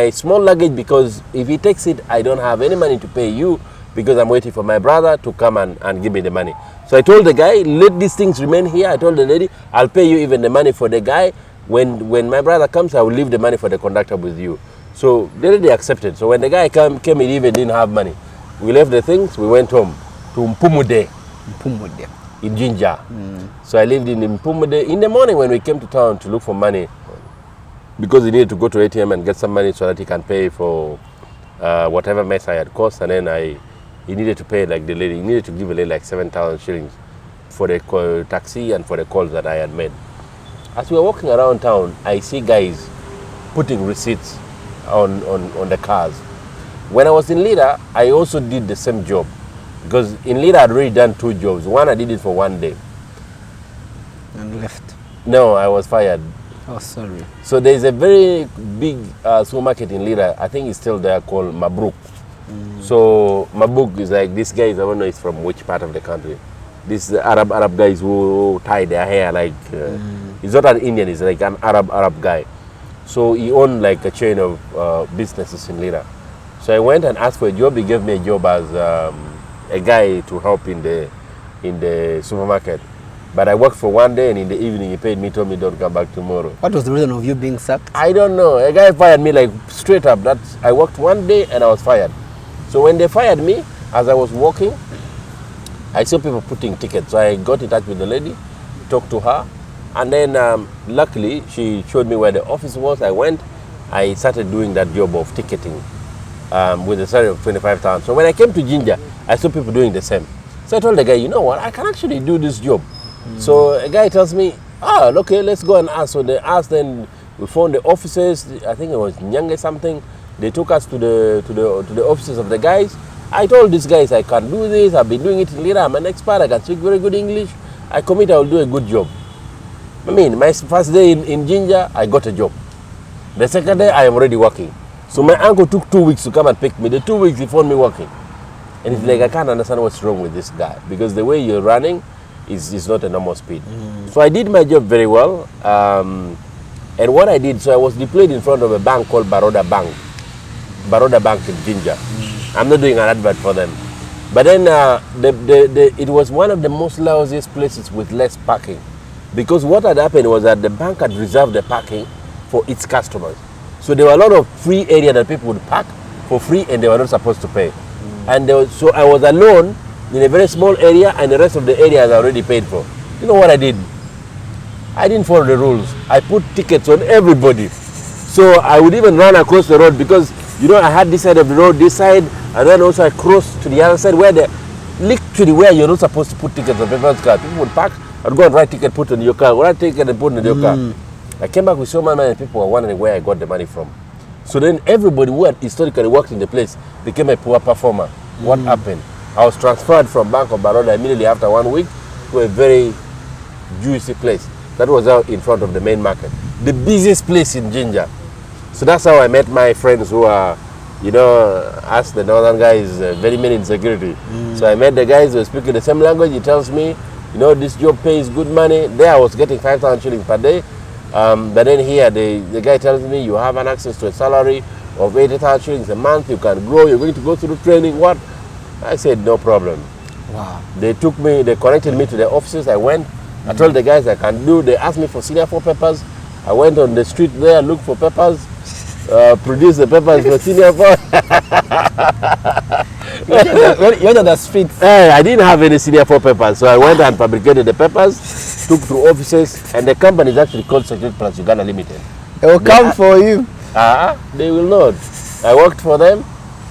B: small luggage, because if he takes it, I don't have any money to pay you, because I'm waiting for my brother to come and give me the money. So I told the guy, let these things remain here. I told the lady, I'll pay you even the money for the guy. When my brother comes, I will leave the money for the conductor with you. So the lady accepted. So when the guy came, he even didn't have money. We left the things, we went home to Mpumude. In Jinja. So I lived in Mpumude. In the morning when we came to town to look for money, because he needed to go to ATM and get some money so that he can pay for whatever mess I had cost, and then he needed to pay like the lady. He needed to give a lady like 7,000 shillings for the taxi and for the calls that I had made. As we were walking around town, I see guys putting receipts on the cars. When I was in Lira, I also did the same job, because in Lira I'd already done 2 jobs. One I did it for 1 day.
A: And left.
B: No, I was fired.
A: Oh, sorry.
B: So there's a very big supermarket in Lira. I think it's still there, called Mabruk. So Mabruk is like, this guy, I don't know, he's from which part of the country. These Arab guys who tie their hair like, he's not an Indian, he's like an Arab guy. So he owned like a chain of businesses in Lira. So I went and asked for a job. He gave me a job as a guy to help in the supermarket. But I worked for 1 day, and in the evening he paid me, told me don't come back tomorrow.
A: What was the reason of you being sacked?
B: I don't know. A guy fired me like straight up. I worked 1 day and I was fired. So when they fired me, as I was walking, I saw people putting tickets. So I got in touch with the lady, talked to her, and then luckily she showed me where the office was. I went, I started doing that job of ticketing with a salary of 25,000. So when I came to Jinja, I saw people doing the same. So I told the guy, you know what, I can actually do this job. So a guy tells me, okay, let's go and ask. So they asked, then we found the offices. I think it was Nyange something. They took us to the offices of the guys. I told these guys, I can do this. I've been doing it in Lira. I'm an expert. I can speak very good English. I commit I will do a good job. I mean, my first day in Jinja, I got a job. The second day, I am already working. So my uncle took 2 weeks to come and pick me. The 2 weeks, he found me working. And it's like, I can't understand what's wrong with this guy. Because the way you're running, is not a normal speed. So I did my job very well. And what I did, so I was deployed in front of a bank called Baroda Bank. Baroda Bank in Jinja. I'm not doing an advert for them. But then it was one of the most lousiest places with less parking. Because what had happened was that the bank had reserved the parking for its customers. So there were a lot of free area that people would park for free and they were not supposed to pay. And so I was alone in a very small area and the rest of the area I already paid for. You know what I did? I didn't follow the rules. I put tickets on everybody. So I would even run across the road because, you know, I had this side of the road, this side, and then also I crossed to the other side where literally where you're not supposed to put tickets on people's car. People would park and go and write ticket, put on your car, write ticket and put on your car. I came back with so many people were wondering where I got the money from. So then everybody who had historically worked in the place became a poor performer. What happened? I was transferred from Bank of Baroda immediately after 1 week to a very juicy place. That was out in front of the main market. The busiest place in Jinja. So that's how I met my friends who are, you know, us the northern guys, very many in security. So I met the guys who were speaking the same language. He tells me, you know, this job pays good money. There I was getting 5,000 shillings per day. But then here the guy tells me you have an access to a salary of 80,000 shillings a month. You can grow. You're going to go through training. What? I said, no problem.
A: Wow.
B: They connected me to the offices. I went. I told the guys I can do. They asked me for senior 4 papers. I went on the street there, looked for papers, produced the papers for senior 4.
A: You went on the streets.
B: I didn't have any senior 4 papers, so I went and fabricated the papers, took through offices, and the company is actually called Security Plus Uganda Limited.
A: They will come for you.
B: They will not. I worked for them,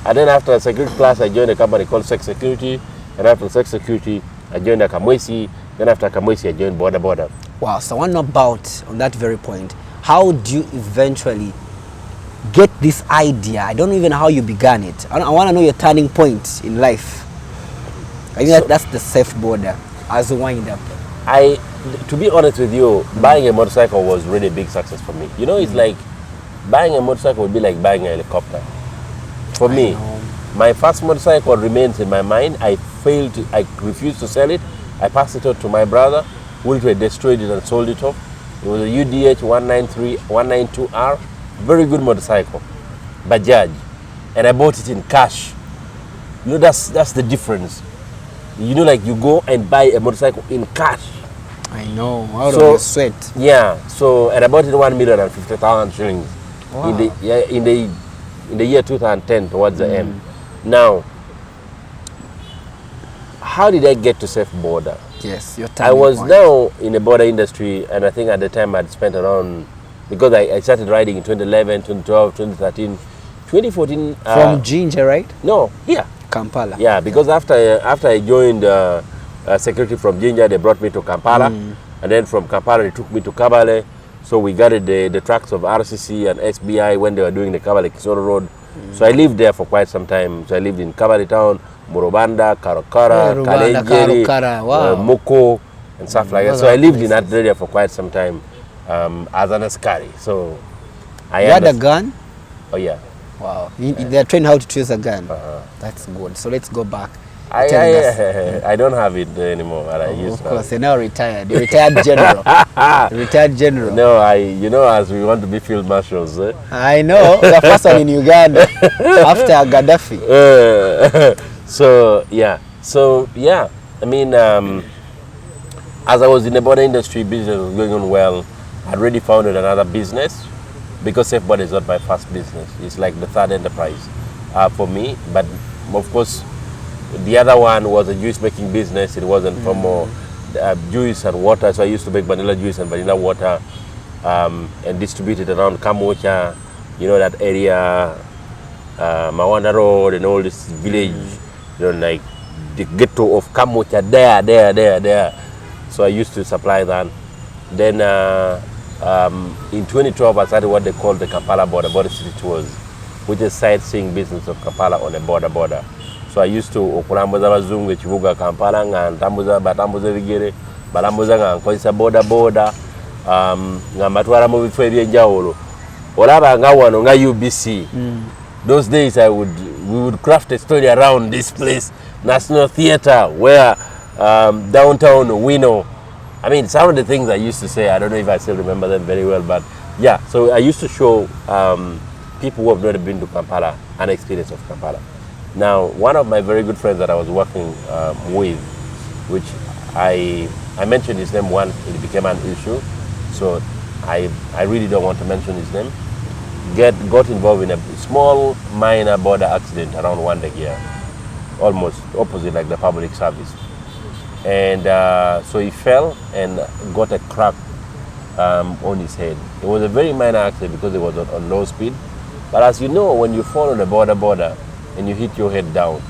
B: and then after Security Plus, I joined a company called Sex Security, and after Sex Security, I joined a Kamwesi. Then after Kamwesi, I joined Boda.
A: Wow, so I want to know about, on that very point, how do you eventually get this idea? I don't even know how you began it. I want to know your turning point in life. I think that's the SAFEBODA as a wind up.
B: To be honest with you, buying a motorcycle was really a big success for me. You know, it's like buying a motorcycle would be like buying a helicopter. For me, my first motorcycle remains in my mind. I refused to sell it. I passed it on to my brother, who destroyed it and sold it off. It was a UDH 192R, very good motorcycle, Bajaj, and I bought it in cash. You know, that's the difference. You know, like you go and buy a motorcycle in cash.
A: I know, out of your sweat.
B: Yeah, and I bought it 1,050,000 shillings. Wow. In the year 2010 towards the end. Now, how did I get to SAFEBODA?
A: Yes, your
B: I was now in the border industry, and I think at the time I'd spent around, because I started riding in 2011, 2012, 2013, 2014.
A: From Jinja, right?
B: No, here.
A: Kampala.
B: Yeah, because after I joined security from Jinja, they brought me to Kampala, and then from Kampala they took me to Kabale. So we guarded the tracks of RCC and SBI when they were doing the Kabale-Kisoro Road. So I lived there for quite some time. So I lived in Kabale town, Murubanda, Karokara, Kalengeri, Moko, and stuff like that. So I lived in that area for quite some time as an askari. So
A: you had a gun?
B: Oh yeah.
A: Wow. They're trained how to choose a gun. That's good. So let's go back.
B: I don't have it anymore. I used
A: of course, you're now retired. You're retired general. Retired general.
B: No, you know, as we want to be field marshals.
A: I know. The first one in Uganda after Gaddafi.
B: So yeah. I mean, as I was in the border industry, business was going on well. I'd already founded another business because SAFEBODA is not my first business. It's like the third enterprise for me. But of course, the other one was a juice making business. It wasn't for more juice and water. So I used to make vanilla juice and vanilla water and distribute it around Kamocha, you know, that area, Mawana Road and all this village, you know, like the ghetto of Kamocha, there. So I used to supply that. Then in 2012, I started what they call the Kampala border city tours, which is sightseeing business of Kampala on a border. So I used to okulambuza abazungu ekibuga Kampala nga batambuza ebigere balambuza nga nkozesa boda nga mbatwala mu bifo ebyenjawulo olaba nga wano nga UBC. Those days we would craft a story around this place, National Theatre, where downtown, we know. I mean, some of the things I used to say, I don't know if I still remember them very well, but yeah. So I used to show people who have never been to Kampala an experience of Kampala. Now, one of my very good friends that I was working with, which I mentioned his name once, it became an issue. So I really don't want to mention his name. Got involved in a small minor border accident around Wandagia, almost opposite like the public service. And so he fell and got a crack on his head. It was a very minor accident because it was on low speed. But as you know, when you fall on a border and you hit your head down,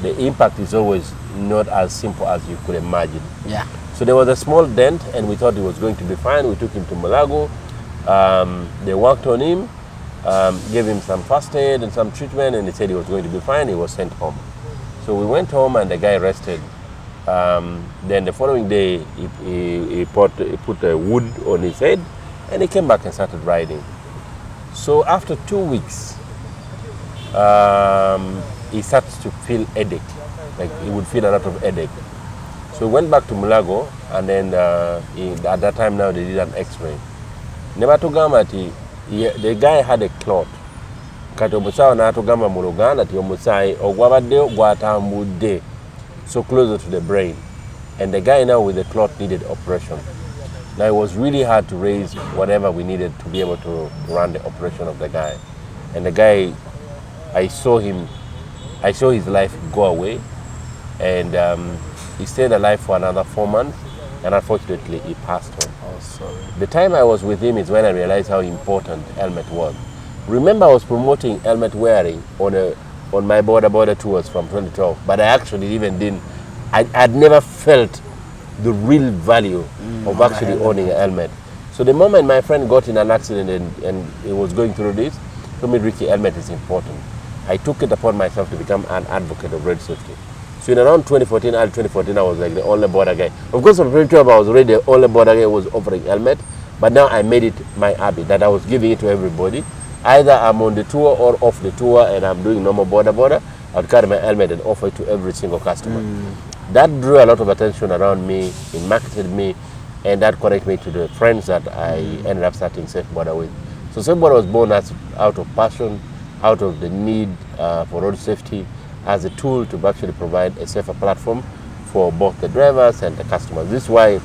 B: the impact is always not as simple as you could imagine.
A: Yeah.
B: So there was a small dent, and we thought he was going to be fine. We took him to Mulago. They worked on him, gave him some first aid and some treatment, and he said he was going to be fine. He was sent home. So we went home, and the guy rested. Then the following day, he put a wood on his head, and he came back and started riding. So after 2 weeks, he starts to feel headache, like he would feel a lot of headache. So we went back to Mulago, and then at that time now they did an X-ray. Never to Gamati, the guy had a clot. Katobusawa na to Gama Mulugana, Tiomusai, or Guabade, Guatamude, so closer to the brain. And the guy now with the clot needed operation. Now it was really hard to raise whatever we needed to be able to run the operation of the guy. And the guy, I saw his life go away, and he stayed alive for another 4 months, and unfortunately he passed on.
A: Oh, sorry.
B: The time I was with him is when I realized how important helmet was. Remember, I was promoting helmet wearing on my border tours from 2012, but I actually even didn't. I'd never felt the real value of actually owning a helmet. So the moment my friend got in an accident and he was going through this, he told me, Ricky, helmet is important. I took it upon myself to become an advocate of road safety. So in around 2014, early 2014, I was like the only border guy. Of course, from 2012, I was already the only border guy who was offering helmet, but now I made it my habit that I was giving it to everybody. Either I'm on the tour or off the tour and I'm doing normal border, I'd carry my helmet and offer it to every single customer. That drew a lot of attention around me, it marketed me, and that connected me to the friends that I ended up starting SAFEBODA with. So SAFEBODA was born out of passion, out of the need for road safety, as a tool to actually provide a safer platform for both the drivers and the customers. This is why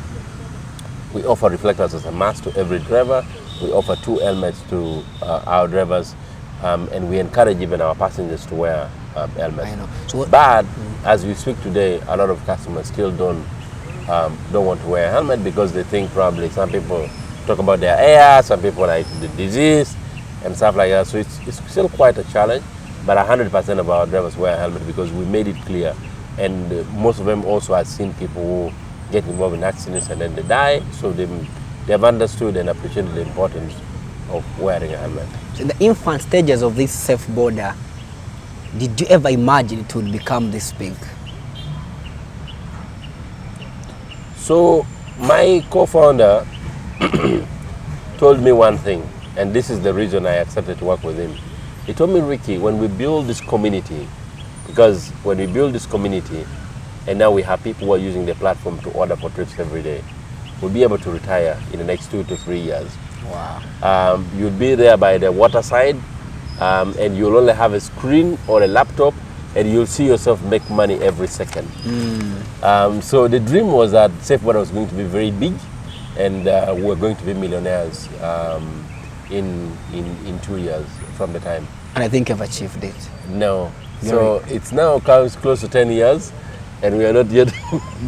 B: we offer reflectors as a must to every driver. We offer 2 helmets to our drivers, and we encourage even our passengers to wear helmets.
A: I know. So
B: but as we speak today, a lot of customers still don't want to wear a helmet because they think probably some people talk about their air, some people like the disease and stuff like that. So it's still quite a challenge, but 100% of our drivers wear a helmet because we made it clear. And most of them also have seen people who get involved in accidents and then they die. So they have understood and appreciated the importance of wearing a helmet.
A: So in the infant stages of this SAFEBODA, did you ever imagine it would become this big?
B: So my co-founder told me one thing, and this is the reason I accepted to work with him. He told me, Ricky, when we build this community, because when we build this community, and now we have people who are using the platform to order for trips every day, we'll be able to retire in the next 2 to 3 years.
A: Wow.
B: You'll be there by the waterside, and you'll only have a screen or a laptop, and you'll see yourself make money every second. So the dream was that SAFEBODA was going to be very big, and we're going to be millionaires in 2 years from the time.
A: And I think you've achieved it.
B: No. So it's now comes close to 10 years, and we are not yet.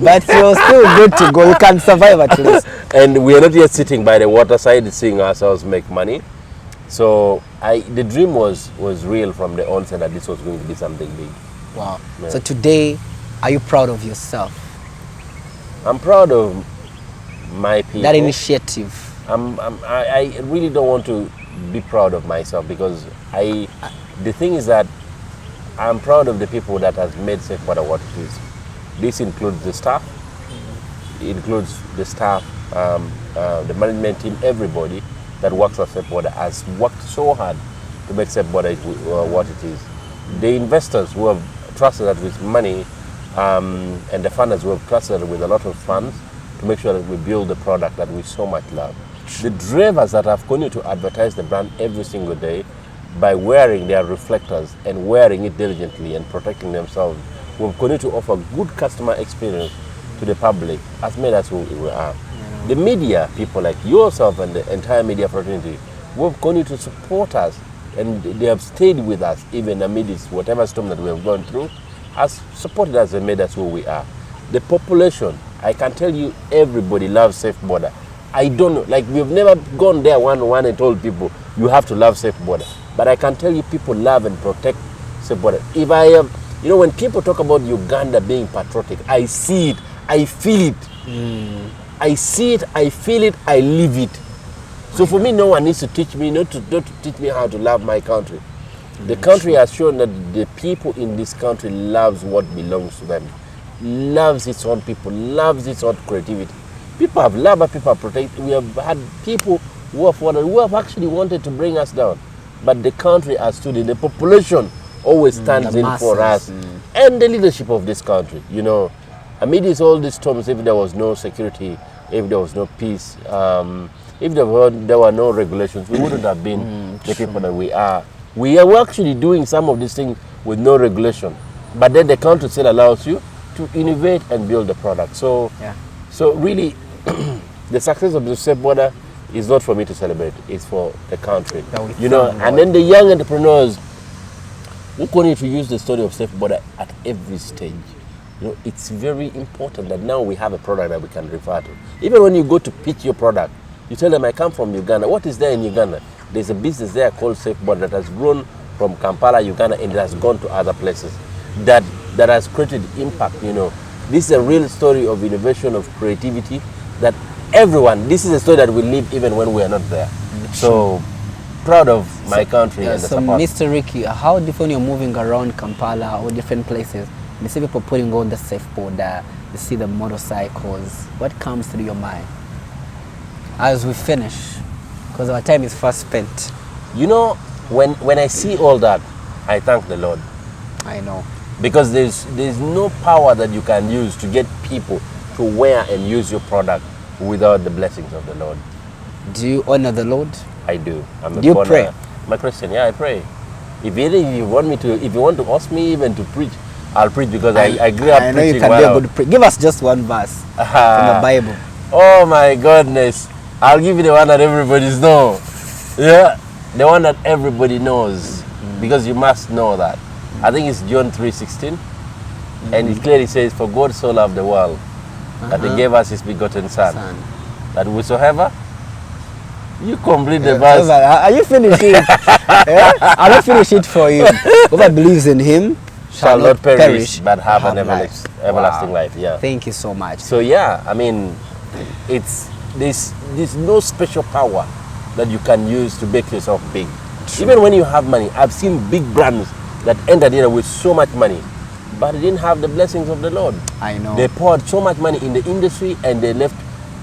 A: But you're still good to go. You can survive at least.
B: And we are not yet sitting by the waterside seeing ourselves make money. So the dream was real from the onset that this was going to be something big.
A: Wow.
B: Yeah.
A: So today, are you proud of yourself?
B: I'm proud of my people.
A: That initiative.
B: I really don't want to be proud of myself because the thing is that I'm proud of the people that has made SAFEBODA what it is. This includes the staff. It includes the staff, the management team, everybody that works at SAFEBODA has worked so hard to make SAFEBODA what it is. The investors who have trusted us with money and the funders were trusted with a lot of funds to make sure that we build the product that we so much love. The drivers that have continued to advertise the brand every single day by wearing their reflectors and wearing it diligently and protecting themselves, will continue to offer good customer experience to the public, has made us who we are. The media, people like yourself and the entire media fraternity, will continue to support us, and they have stayed with us even amidst whatever storm that we have gone through, has supported us and made us who we are. The population, I can tell you, everybody loves SAFEBODA. I don't know, like we've never gone there one-on-one and told people you have to love SAFEBODA, but I can tell you people love and protect SAFEBODA. If I am, you know, when people talk about Uganda being patriotic, I see it, I feel it. I see it, I feel it, I live it. So for me, no one needs to teach me, not to teach me how to love my country. The country has shown that the people in this country loves what belongs to them, loves its own people, loves its own creativity. People have loved, people have protected. We have had people who have actually wanted to bring us down, but the country has stood in. The population always stands in for us, and the leadership of this country. You know, amidst all these storms, if there was no security, if there was no peace, if there were no regulations, we wouldn't have been the people that we are. We are actually doing some of these things with no regulation, but then the country still allows you to innovate and build the product. So, so really, the success of the SAFEBODA is not for me to celebrate; it's for the country. You know, and then the young entrepreneurs who continue to use the story of SAFEBODA at every stage. You know, it's very important that now we have a product that we can refer to. Even when you go to pitch your product, you tell them, I come from Uganda. What is there in Uganda? There's a business there called SAFEBODA that has grown from Kampala, Uganda, and it has gone to other places. That has created impact, you know. This is a real story of innovation, of creativity, that everyone, this is a story that we live even when we are not there. So, proud of my country and the
A: so
B: support.
A: Mr. Ricky, how different you're moving around Kampala or different places, you see people putting on the SAFEBODA, you see the motorcycles, what comes through your mind as we finish? Because our time is fast spent.
B: You know, when I see all that, I thank the Lord.
A: I know.
B: Because there's no power that you can use to get people to wear and use your product without the blessings of the Lord.
A: Do you honor the Lord?
B: I do.
A: Do you pray?
B: I'm a Christian. Yeah, I pray. If you want to ask me even to preach, I'll preach, because I grew up preaching. I know you can be able to preach.
A: Give us just one verse from the Bible.
B: Oh my goodness. I'll give you the one that everybody knows. Yeah, the one that everybody knows, because you must know that. I think it's John 3:16, and it clearly says, "For God so loved the world that He gave us His begotten Son, that whosoever." You complete the verse.
A: Are you finishing it? I'll not finish it for you. Whoever believes in Him
B: shall not perish but have an everlasting life. Yeah.
A: Thank you so much.
B: So yeah, I mean, there's no special power that you can use to make yourself big. True. Even when you have money, I've seen big brands that entered here with so much money, but they didn't have the blessings of the Lord.
A: I know.
B: They poured so much money in the industry and they left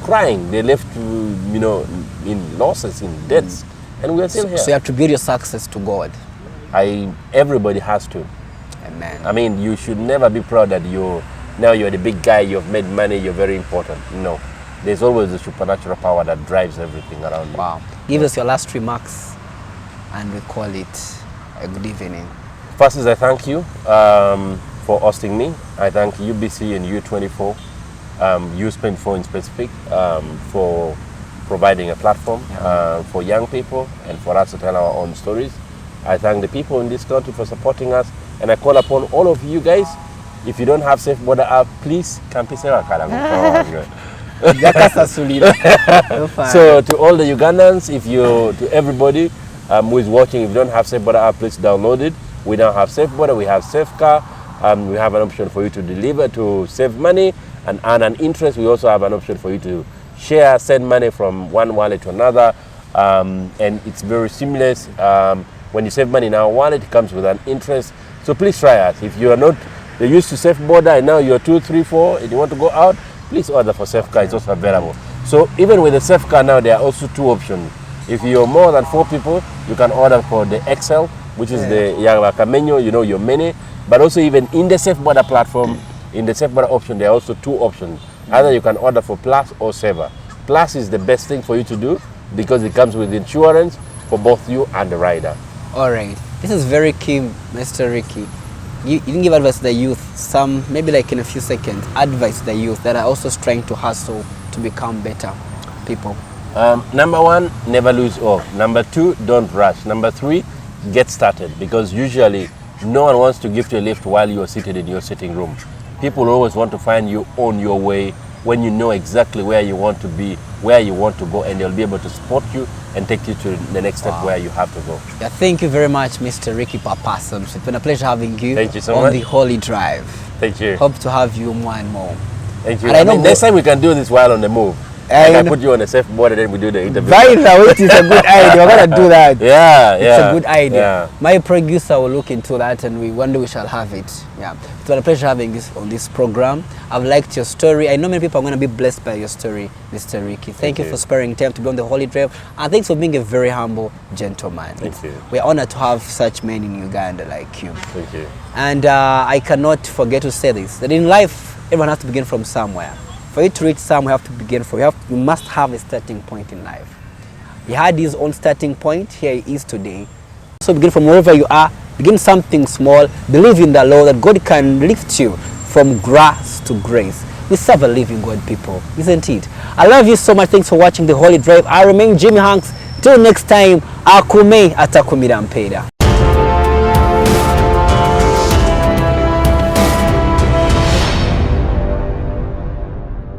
B: crying. They left, you know, in losses, in debts, and we're still here.
A: So you attribute your success to God.
B: Everybody has to.
A: Amen.
B: I mean, you should never be proud that you're the big guy, you've made money, you're very important. No. There's always a supernatural power that drives everything around you.
A: Wow. Give us your last remarks and we call it a good evening.
B: First is I thank you for hosting me. I thank UBC and U24, U24 in specific, for providing a platform for young people and for us to tell our own stories. I thank the people in this country for supporting us, and I call upon all of you guys, if you don't have SAFEBODA app, please come to So to all the Ugandans, to everybody who is watching, if you don't have SAFEBODA app, please download it. We now have SAFEBODA, we have SafeCar, we have an option for you to deliver, to save money and earn an interest. We also have an option for you to share, send money from one wallet to another, and it's very seamless. When you save money in our wallet, it comes with an interest. So please try us. If you are not used to SAFEBODA and now you're 2, 3, 4 and you want to go out, please order for SafeCar. It's also available. So even with the SafeCar now, there are also 2 options. If you're more than 4 people, you can order for the XL, which is the Yakamenyo, you know, your many. But also even in the SAFEBODA platform, in the SAFEBODA option, there are also two options. Either you can order for Plus or Saver. Plus is the best thing for you to do because it comes with insurance for both you and the rider.
A: All right. This is very key, Mr. Ricky. You can give advice to the youth, some, maybe like in a few seconds, advice to the youth that are also trying to hustle to become better people.
B: Number one, never lose hope. Number two, don't rush. Number three, get started, because usually no one wants to give you a lift while you are seated in your sitting room. People always want to find you on your way when you know exactly where you want to be, where you want to go, and they'll be able to support you and take you to the next step where you have to go.
A: Yeah, thank you very much, Mr. Ricky Papasam. It's been a pleasure having you,
B: Thank you so
A: on
B: much.
A: the Holy Drive.
B: Thank you.
A: Hope to have you more and more.
B: Thank you.
A: And I know
B: next time we can do this while on the move. I put you on a SAFEBODA and then we do the interview.
A: Right now, it is a good idea. We're going to do that.
B: Yeah,
A: It's a good idea.
B: Yeah.
A: My producer will look into that, and one day we shall have it. Yeah, it's been a pleasure having this on this program. I've liked your story. I know many people are going to be blessed by your story, Mr. Ricky. Thank you for sparing time to be on the Holy Drive, and thanks for being a very humble gentleman.
B: Thank you.
A: We're honored to have such men in Uganda like you.
B: Thank you.
A: And I cannot forget to say this, that in life, everyone has to begin from somewhere. For you to reach somewhere, you have to begin from, you must have a starting point in life. He had his own starting point, here he is today. So begin from wherever you are, begin something small, believe in the Lord that God can lift you from grass to grace. We serve a living God, people, isn't it? I love you so much. Thanks for watching the Holy Drive. I remain Jimmy Hanks. Till next time, akume atakumira mpera.